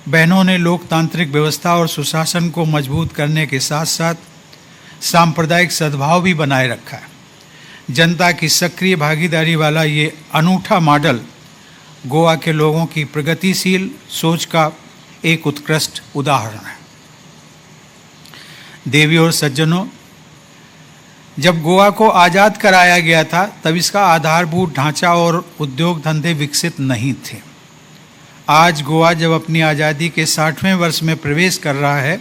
बहनों ने लोकतांत्रिक व्यवस्था और सुशासन को मजबूत करने के साथ साथ सांप्रदायिक सद्भाव भी बनाए रखा है। जनता की सक्रिय भागीदारी वाला ये अनूठा मॉडल गोवा के लोगों की प्रगतिशील सोच का एक उत्कृष्ट उदाहरण है। देवी और सज्जनों, जब गोवा को आज़ाद कराया गया था तब इसका आधारभूत ढांचा और उद्योग धंधे विकसित नहीं थे। आज गोवा जब अपनी आज़ादी के 60वें वर्ष में प्रवेश कर रहा है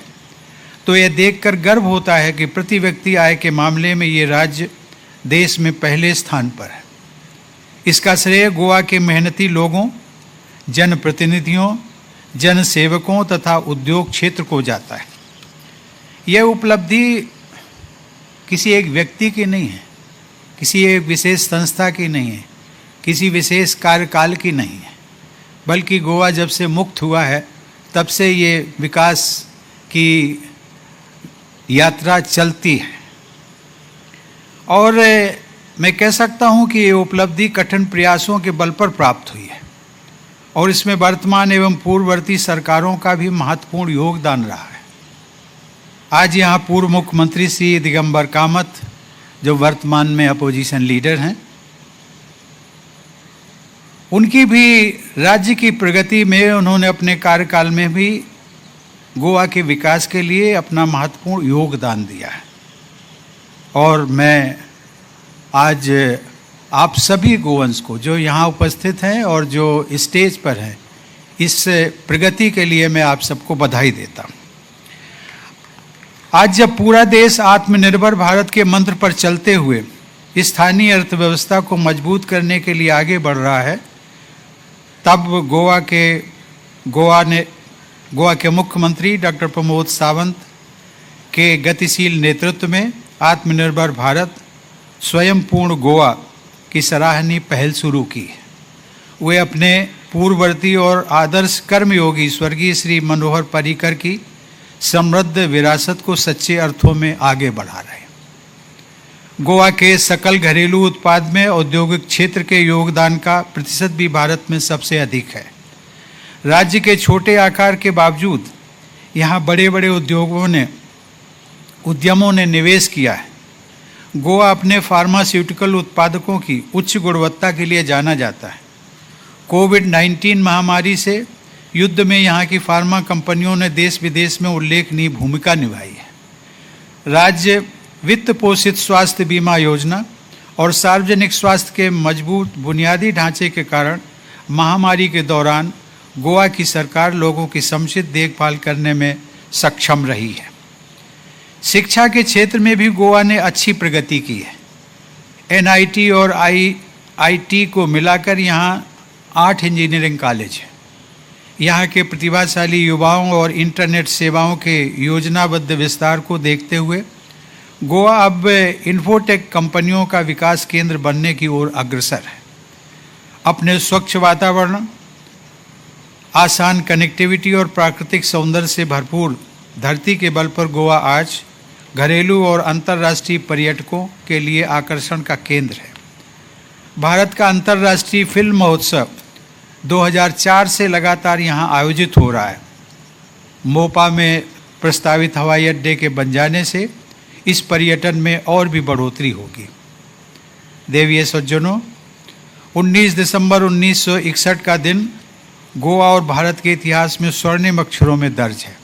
तो यह देखकर गर्व होता है कि प्रति व्यक्ति आय के मामले में ये राज्य देश में पहले स्थान पर है। इसका श्रेय गोवा के मेहनती लोगों, जनप्रतिनिधियों, जन सेवकों तथा उद्योग क्षेत्र को जाता है। यह उपलब्धि किसी एक व्यक्ति की नहीं है, किसी एक विशेष संस्था की नहीं है, किसी विशेष कार्यकाल की नहीं है, बल्कि गोवा जब से मुक्त हुआ है तब से ये विकास की यात्रा चलती है। और मैं कह सकता हूँ कि ये उपलब्धि कठिन प्रयासों के बल पर प्राप्त हुई है और इसमें वर्तमान एवं पूर्ववर्ती सरकारों का भी महत्वपूर्ण योगदान रहा है। आज यहाँ पूर्व मुख्यमंत्री श्री दिगंबर कामत, जो वर्तमान में अपोजिशन लीडर हैं, उनकी भी राज्य की प्रगति में उन्होंने अपने कार्यकाल में भी गोवा के विकास के लिए अपना महत्वपूर्ण योगदान दिया है। और मैं आज आप सभी गोवंस को जो यहाँ उपस्थित हैं और जो स्टेज पर हैं, इस प्रगति के लिए मैं आप सबको बधाई देता हूँ। आज जब पूरा देश आत्मनिर्भर भारत के मंत्र पर चलते हुए स्थानीय अर्थव्यवस्था को मजबूत करने के लिए आगे बढ़ रहा है, तब गोवा के मुख्यमंत्री डॉक्टर प्रमोद सावंत के गतिशील नेतृत्व में आत्मनिर्भर भारत स्वयं पूर्ण गोवा की सराहनीय पहल शुरू की है। वे अपने पूर्ववर्ती और आदर्श कर्मयोगी स्वर्गीय श्री मनोहर पर्रिकर की समृद्ध विरासत को सच्चे अर्थों में आगे बढ़ा रहे हैं। गोवा के सकल घरेलू उत्पाद में औद्योगिक क्षेत्र के योगदान का प्रतिशत भी भारत में सबसे अधिक है। राज्य के छोटे आकार के बावजूद यहाँ बड़े बड़े उद्यमों ने निवेश किया है। गोवा अपने फार्मास्यूटिकल उत्पादकों की उच्च गुणवत्ता के लिए जाना जाता है। कोविड-19 महामारी से युद्ध में यहाँ की फार्मा कंपनियों ने देश विदेश में उल्लेखनीय भूमिका निभाई है। राज्य वित्त पोषित स्वास्थ्य बीमा योजना और सार्वजनिक स्वास्थ्य के मजबूत बुनियादी ढांचे के कारण महामारी के दौरान गोवा की सरकार लोगों की समुचित देखभाल करने में सक्षम रही है। शिक्षा के क्षेत्र में भी गोवा ने अच्छी प्रगति की है। एनआईटी और आईआईटी को मिलाकर यहाँ 8 इंजीनियरिंग कॉलेज हैं। यहाँ के प्रतिभाशाली युवाओं और इंटरनेट सेवाओं के योजनाबद्ध विस्तार को देखते हुए गोवा अब इन्फोटेक कंपनियों का विकास केंद्र बनने की ओर अग्रसर है। अपने स्वच्छ वातावरण, आसान कनेक्टिविटी और प्राकृतिक सौंदर्य से भरपूर धरती के बल पर गोवा आज घरेलू और अंतर्राष्ट्रीय पर्यटकों के लिए आकर्षण का केंद्र है। भारत का अंतर्राष्ट्रीय फिल्म महोत्सव 2004 से लगातार यहाँ आयोजित हो रहा है। मोपा में प्रस्तावित हवाई अड्डे के बन जाने से इस पर्यटन में और भी बढ़ोतरी होगी। देवीय सज्जनों, 19 दिसंबर 1961 का दिन गोवा और भारत के इतिहास में स्वर्णिम अक्षरों में दर्ज है।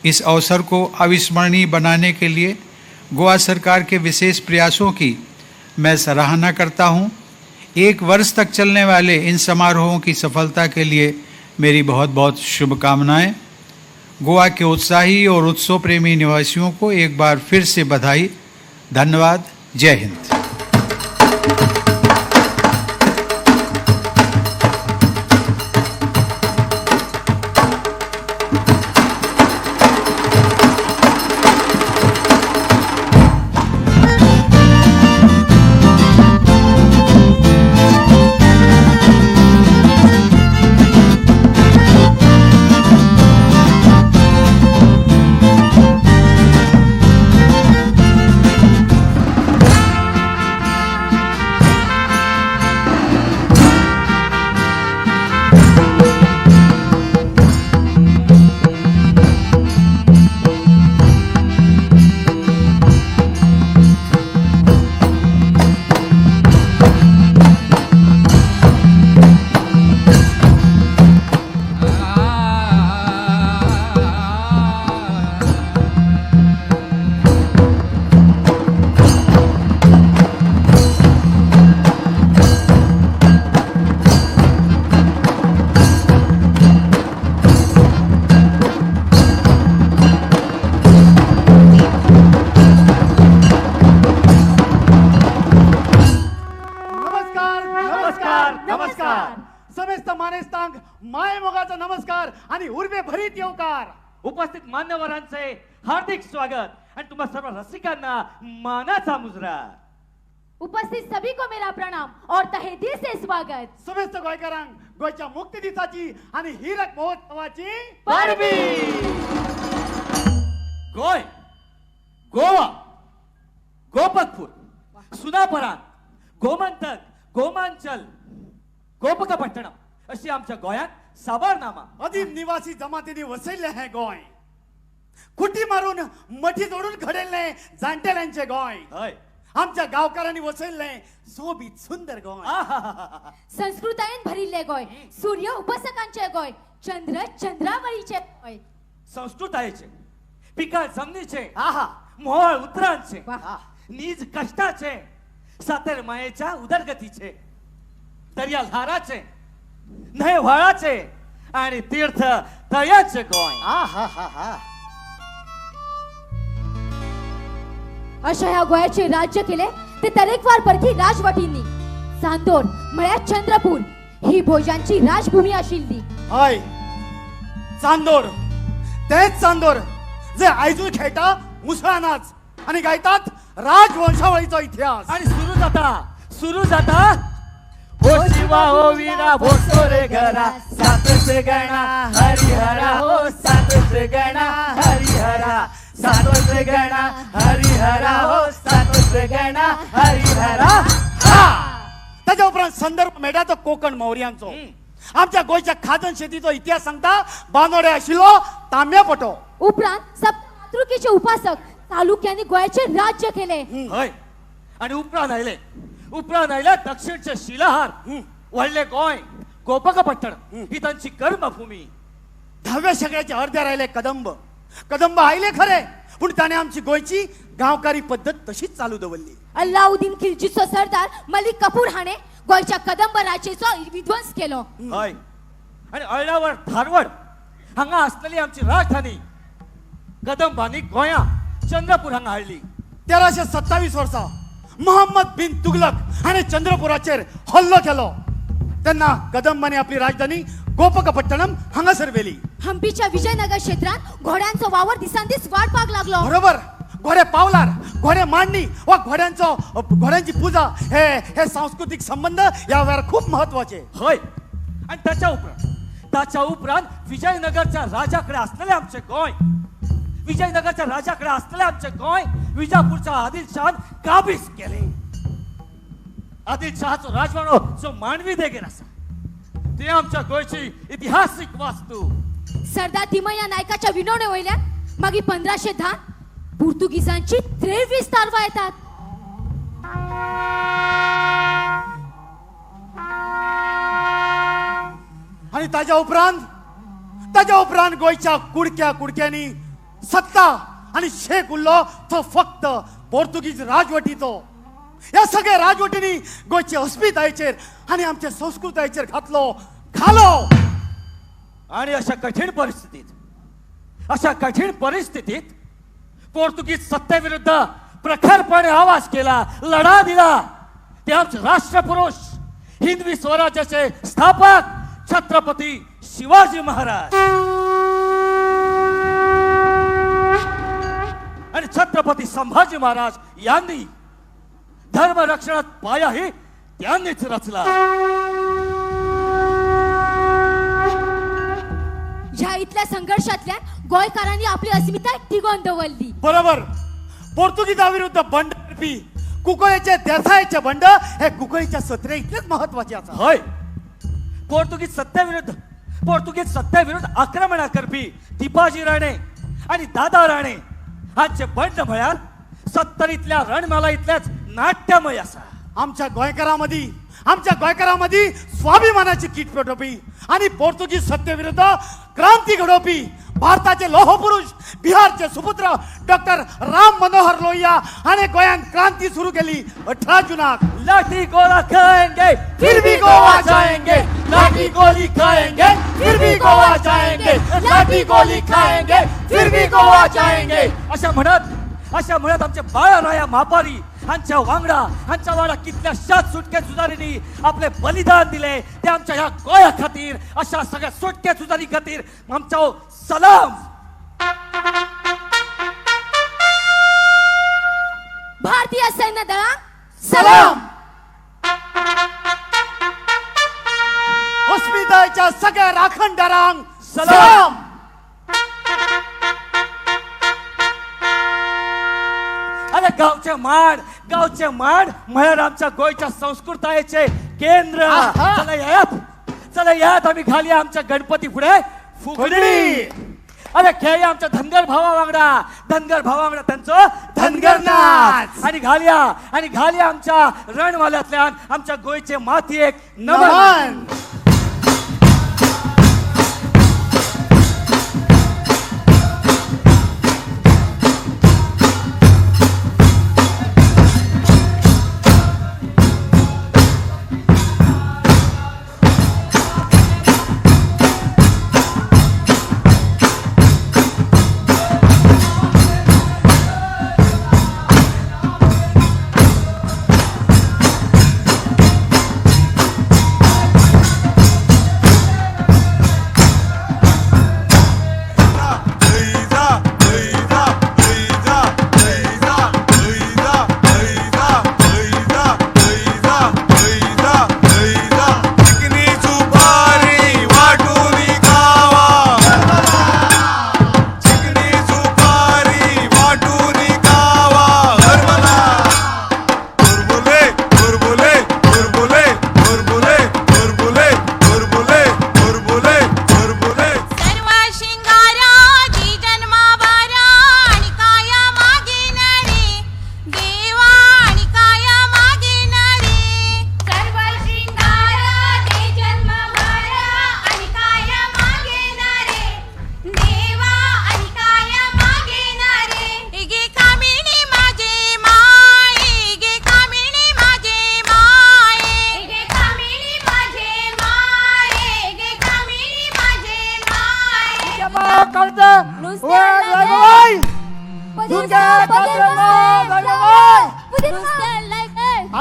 इस अवसर को अविस्मरणीय बनाने के लिए गोवा सरकार के विशेष प्रयासों की मैं सराहना करता हूँ। 1 वर्ष तक चलने वाले इन समारोहों की सफलता के लिए मेरी बहुत बहुत शुभकामनाएं। गोवा के उत्साही और उत्सव प्रेमी निवासियों को एक बार फिर से बधाई। धन्यवाद। जय हिंद। समस्त मानेस्तांक मायमोगाचा नमस्कार आणि उर्वे भरीत येवकार. उपस्थित मान्यवरांचे हार्दिक स्वागत आणि तुम्हा सर्व रसिकांना मानाचा मुजरा. उपस्थित सभी को मेरा प्रणाम और तहे दिल से स्वागत. समस्त गोयकारांक गोयच्या मुक्ती दिसाची आणि हीरक महोत्सवाची परबी. गोय, गोवा, गोपकपूर, सुनापरान, गोमंतक, गोमांचल, गोपकपट्टणम अशी आमच्या गोयात साबरनामा अदीम निवासी जमातीने वसैले हे गोय. कुटी मारून मठी जोडून घडेलले जाणटेल्यांचे गोय. आमच्या गावकारांनी वसैले सोबीत सुंदर गोय. संस्कृतायेन भरिल्ले गोय, सूर्य उपासकांचे गोय, चंद्र चंद्रावळीचे गोय. संस्कृतायेचे, पिका जमनीचे, मोहळ उतरांचे, नीज कष्टाचे, सातेर मायेच्या उदरगतीचे, दर्या धाराचे, न्हय व्हाळाचे आणि तीर्थ तळ्याचे गोय. अशा ह्या गोयाचे राज्य केले ते तरेकवार परकी राजवटींनी. चांदोर म्हळ्यार चंद्रपूर ही भोजांची राजभूमी आशिल्ली. हय, चांदोर तेच चांदोर जे आयजूय खेळटा मुसळा नाच आणि गायतात राजवंशावळीचो इतिहास. आणि सुरू जाता हो शिवा हो वीरा भोसो रे घरा, सातच गणा हरिहरा हो, सातच गणा हरिहरा, सातच गणा हरिहरा हो, सातच गणा हरिहरा. त्याच्या उपरांत संदर्भ मेळटा तो कोकण मौर्यांचो. आमच्या गोयच्या खाजन शेतीचो इतिहास सांगता बानोडे आशिल्लो तांब्या पटो. उपरांत सप्तमातृकेचे उपासक चालुक्यांनी गोयाचे राज्य केले. हय, आणि उपरान आयले दक्षिणचे शिलाहार व्हडले गोंय गोपकपट्टण ही तांची कर्मभूमी. 10व्या शेकड्याचे अर्ध्या राहिले कदंब आयले खरे, पण ताणे आमची गोयची गावकारी पद्धत तशीच चालू दवरली. अल्लाउद्दीन खिलजीचो सरदार मलिक कपूर हाणे गोंयच्या कदंब राज्याचो विध्वंस केलो. हय, आणि अळ्यावर धारवड हांगा असलेली आमची राजधानी कदंबांनी गोंया चंद्रपूर हांगा हाडली. 1327 वर्सा मोहम्मद बिन तुगलक हाणे चंद्रपुराचेर हल्लो केलो. तेन्ना कदंबांनी आपली राजधानी गोपकपट्टणम हांगासर व्हेली. हंपीच्या विजयनगर क्षेत्रात घोड्यांचो वावर दिसान दीस वाडपाक लागलो. बरोबर, घोडे पावलार, घोडे मांडणी वा घोड्यांची पूजा हे सांस्कृतिक संबंध या वेळार खूप महत्वाचे. हय, आणि त्याच्या उपरांत विजयनगरच्या राजाकडे असलेले आमचे गोंय विजापूरच्या आदिलशहान काबीज केले. आदिलशहाचो राजवाडो जो मांडवी देगेर आसा ते आमच्या गोंयची इतिहासीक वास्तू. सरदार तिमय्या नायकाच्या विनवणे वयल्यान मागीर 1510 पुर्तुगीजांची 23 तारवां येतात. आणि ताच्या उपरांत गोंयच्या कुडक्यांनी सत्ता आणि शेक उरलो तो फक्त पोर्तुगीज राजवटीचो. या सगळ्या राजवटींनी गोंयचे अस्मितायेचेर आणि आमच्या संस्कृतायेचेर घालो. आणि अशा कठीण परिस्थितीत पोर्तुगीज सत्तेविरुद्ध प्रखरपणे आवाज केला, लढा दिला ते आमचे राष्ट्रपुरुष हिंदवी स्वराज्याचे स्थापक छत्रपती शिवाजी महाराज. आणि छत्रपती संभाजी महाराज यांनी धर्मरक्षणात पायाही त्यांनीच रचला. ह्या इथल्या संघर्षातल्यान गोंयकारांनी आपली अस्मिताय टिगोवन दवरली. बरोबर, पोर्तुगीजाविरुद्ध बंड करपी कुंकळ्याचे देसायाचे बंड हे कुंकळीच्या सत्रे इतलेच महत्वाचे आसा. हय, पोर्तुगीज सत्तेविरुद्ध आक्रमणा करपी दिपाजी राणे आणि दादा राणे हांचे बंड म्हळ्यार 70तल्या रणमाला इतलेच नाट्यमय आसा. आमच्या गोंयकारांमदी स्वाभिमानाची कीट पेटोवपी आणि पोर्तुगीज सत्तेविरुद्ध क्रांती घडोवपी भारताचे लोहपुरुष बिहारचे सुपुत्र डॉक्टर राम मनोहर लोहिया हाणे गोंयांत क्रांती सुरू केली. 18 जुनाक लाठी गोला खाएंगे फिर भी गोवा जाएंगे, लाठी गोली खाएंगे फिर भी गोवा जाएंगे, लाठी गोली खाएंगे फिर भी गोवा जाएंगे अशा म्हणत आमचे बाळाराया मापारी हांच्या वांगडा कितल्याशाच सुटके सुदारींनी आपले बलिदान दिले. ते आमच्या ह्या गोंया खातीर अशा सगळ्या सुटके सुदारी खातीर आमचो सलाम. भारतीय सैन्य दळांक सलाम. अस्मितायेच्या सगळ्या राखणदारांक सलाम. अरे गावचे माड म्हळ्यार आमच्या गोंयच्या संस्कृतायेचे केंद्र. चला यात आम्ही घालया आमच्या गणपती पुढे फुगडी. अरे खेळया आमच्या धनगर भावा वांगडा त्यांचं धनगर नाच. आणि घालया आमच्या रणवाल्यातल्यान आमच्या गोंयचे मातयेक नमन.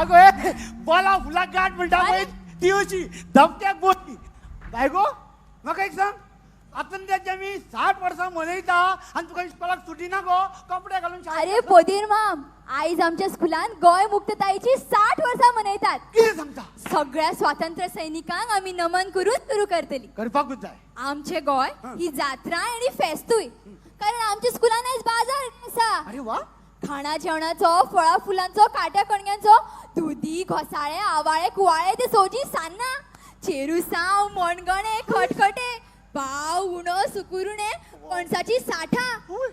अगो हे बोला फुला गाठ म्हणटा पळय ती अशी धमक्याक बोलली काय गो म्हाका एक सांग आतां त्याच्या मी 60 वर्सां मनयता आनी तुका इस्कॉलाक सुटी ना गो कपडे घालून अरे पोदीर माम आयज आमच्या स्कुलान गोंय मुक्ततायेची 60 वर्सां मनयतात. कितें सांगता सगळ्या स्वातंत्र्य सैनिकांक आमी नमन करून सुरू करतली. करपाकूच जाय. आमचे गोंय ही जात्रा आणि फेस्तूय कारण आमच्या स्कुलान आयज बाजार आसा. अरे वा खाणा जेवणाचो फळा फुलांचो काट्या कणग्यांचो दुदी घोसाळे आवाळे कुवाळे ते सोजी सान्नां चेरुसांव मणगणे खटखटे पाव उणो सुकुरुणे पणसाची साठा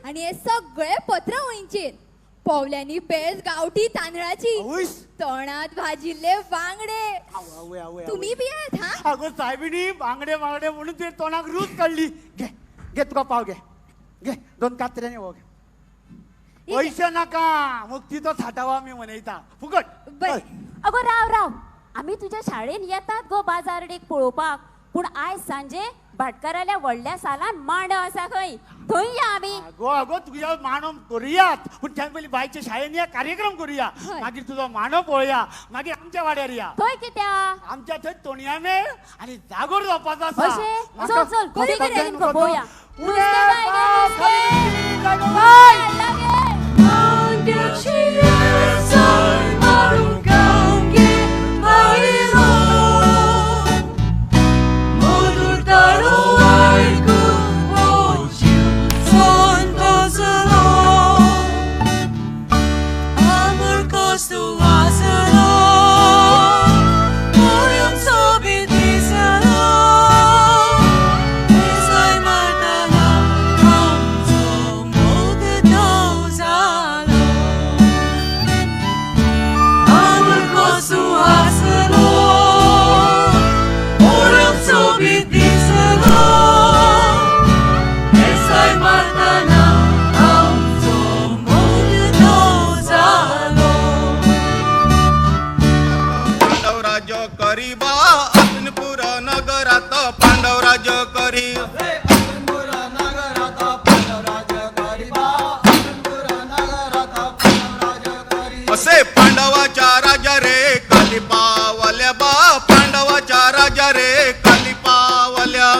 आणि हे सगळे पत्रावळींचेर पोवल्यांनी पेज गावठी तांदळाची तोंडात भाजिल्ले बांगडे तुम्ही बी आहेत हा अगो साहेबिनी बांगडे बांगडे म्हणून ते तोंडाक रूच काढली घे घे तुका पाव घे घे 2 कात्र्याने हो घे पैसे नाका मुक्तीचो थाटावा मी मनयता फुकट. अगो राव आम्ही तुझ्या शाळेन येतात गो बाजारडेक पळोवपाक पूण आयज सांजे भाटकाराल्या व्हडल्या सालान मांड आसा खंय थंय या आमी. अगो तुझ्या मांडो करुयात पूण त्या पयलीं बायच्या शाळेन या कार्यक्रम करुया मागीर तुजो मांडो पळोवया मागीर आमच्या वाड्यार या. थंय कित्या आमच्या थंय तोणया मेळ आनी जागोर जावपाचो आसा. चल बरी कडेन पळोवया. असे पांडवाच्या राजा रे काली पावल्या बा पांडवाच्या राजा रे काली पावल्या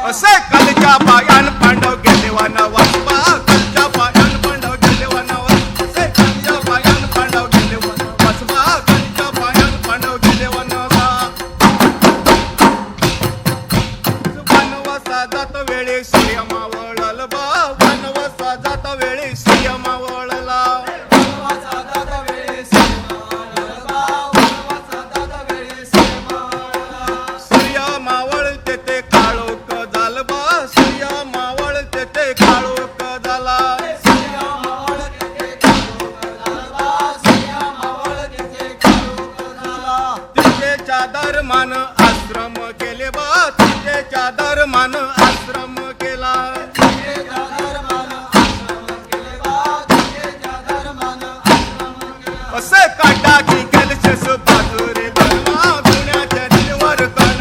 असे कालीच्या पायान पांडव गेले वनवास बा कालीच्या पायान पांडव गेले वनवास असे कालीच्या पायान पांडव गेले वनवास बा कालीच्या पायान पांडव गेले वनवास वनवासा जात वेळी सूर्य मावळल बा वनवासा जात वेळी सूर्य मावळला सूर्य मावळते ते काळोख झाल बा सूर्य मावळते ते काळोख झाला तिथेच्या धर्मान आश्रम केले बा तिथेच्या धर्मान आश्रम केला असे काटाची केलसेस बाजूरे धर्मा गुण्याच्या निलवर कण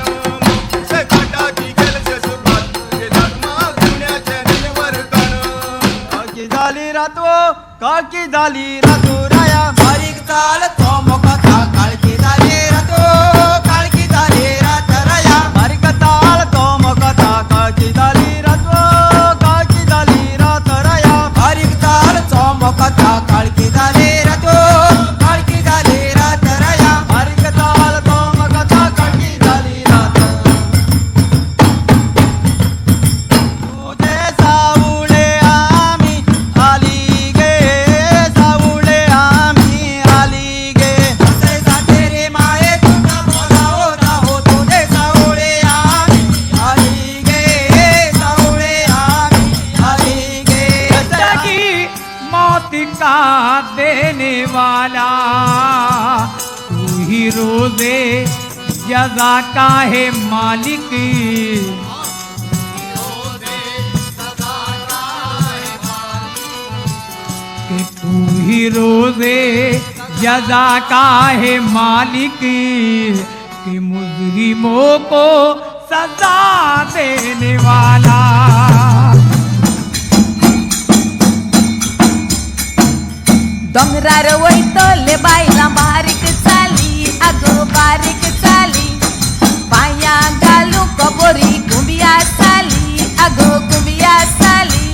असे काटाची केलसेस बाजूरे धर्मा गुण्याच्या निलवर कण काळकी झाली रातो राया बारीक चाल तो मोका काळकी झाली रात राया बारीक ताल तो मोका काळकी झाली रात राया बारीक ताल तो मोका काळकी झाली रात राया बारीक ताल तो मोका काळकी झाली रात तुझे सावळे आम्ही आली गे सावळे आम्ही आली गे असे जाते रे माये तुझा बोलावो राहो तुझे सावळे आम्ही आली गे सावळे आम्ही आली गे की मौत का देने वाला तू ही रोजे जजा का है मालिक कि तू ही रोजे जजा का है मालिक कि मुजरिमों को सदा देने वाला। डोंगरार वयतले बायलां बारीक चाली, आगो बारीक चाली, पांया घालूंक बरी कुंबिया साली, आगो कुंबिया साली,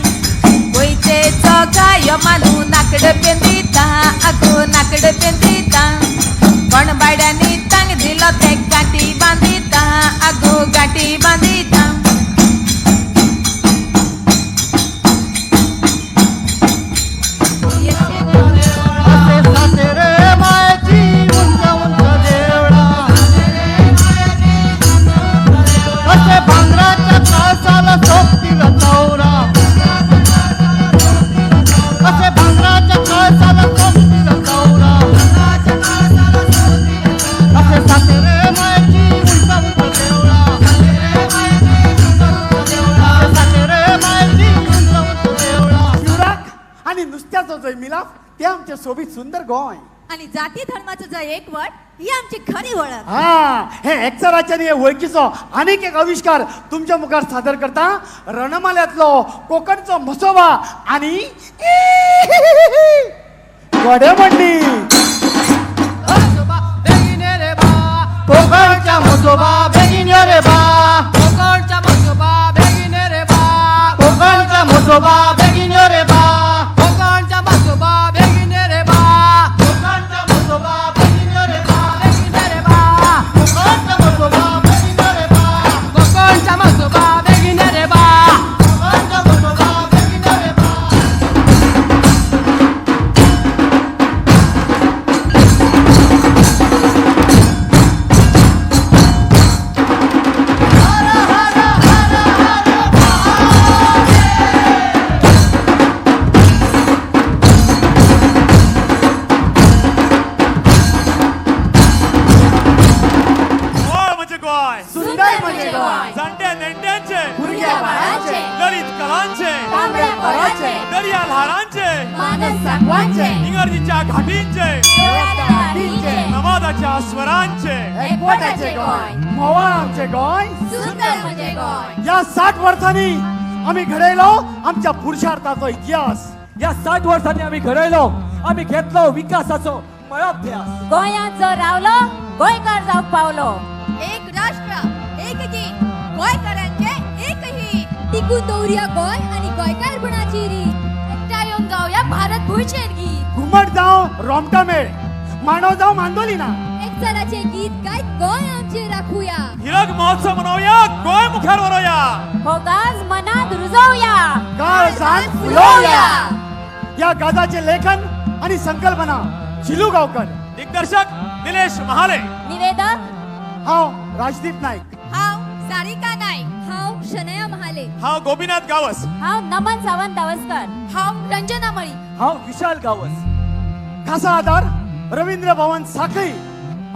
वयतेचो गायो मानू नाकड पेंदिता, आगो नाकड पेंदिता, कोण बायड्यांनी तांग दिलो ते गांठी बांदिता, आगो गांठी बांदिता। आणि नुसत्याचो जय मिलाप ते आमचे सोबीत सुंदर गोंय आणि जाती धर्माचं जर एकवट ही आमची खरी ओळख. हा हे एक्सराच्या आणि हे वळखीचो अनेक एक आविष्कार तुमच्या मुखार सादर करता रणमाल्यातलो कोकणचो म्हसोबा आणि घोडेमोडणी. कोकणच्या म्हसोबा बेगीन यो रे बा, कोकणच्या म्हसोबा बेगीन यो रे बा, कोकणच्या म्हसोबा बेगीन यो रे बा, कोकणच्या म्हसोबा बेगीन यो रे बा, कोकणच्या म्हसोबा बेगीन यो रे बा, बेगीन यो रे बा, कोकणच्या म्हसोबा बेगीन यो रे बा, कोकणच्या म्हसोबा बेगीन यो रे बा, कोकणच्या म्हसोबा बेगीन यो रे बा. सुंदर म्हणजे गोंय. जाणट्या नेणट्यांचे, भुरग्या बाळांचे, ललित कलांचे, तांबड्या पराचे, दर्या ल्हारांचे, मानस सांगवांचे, इंगर्जीच्या घाटींचे, देवळाच्या गाडींचे, नमादाच्या स्वरांचे, एकवटाचे गोंय, मोवा आमचे गोंय. सुंदर म्हणजे गोंय. या 60 वर्षांनी आम्ही घडयलो आमच्या पुरुषार्थाचो इतिहास. या 60 वर्षांनी आम्ही घडयलो, आम्ही घेतलो विकासाचो मळाभ्यास. गोंयांत जो रावलो गोंयकार जावंक पावलो. एक राष्ट्र एक गीत गोंयकारांचे एक ही. टिकून दवरुया गोंय आणि गोंयकारपणाची रीत. एकठांय येवन गावया भारत भूंयचेर गीत. घुमट जावं रोमटा मेळ, मांडो जावं मांदोलिना. एकचाराचे गीत गायत गोंय आमचे राखुया. हिरक महोत्सव मनवूया, गोंय मुखार व्हरोया. हो गाज मनात रुजवया. काळजात फुलोवया. या गाजाचे लेखन आणि संकल्पना झिलू गावकर, दिग्दर्शक निलेश महाले, निवेदक हांव राजदीप नाईक, हांव सारिका नाईक, हांव शनया महाले, हांव गोपीनाथ गावस, हांव नमन सावंत दावसकर, हांव रंजना मळी, हांव विशाल गावस. खासा आदार रवींद्र भवन साखळी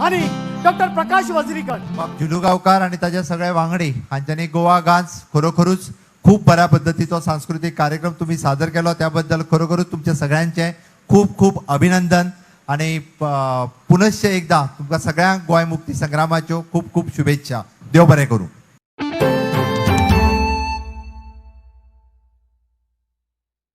आणि डॉक्टर प्रकाश वजरीकर. झुलू गावकार आणि ताच्या सगळ्या वांगडी हांच्यानी गोवा गांज खरोखरूच खूप बऱ्या पद्धतीचो सांस्कृतिक कार्यक्रम तुम्ही सादर केलो, त्याबद्दल खरोखरूच तुमच्या सगळ्यांचे खूप खूप अभिनंदन आणि पुनश्च एकदा तुमकां सगळ्यांक गोंय मुक्ती संग्रामाच्यो खूप खूप शुभेच्छा. देव बरें करूं.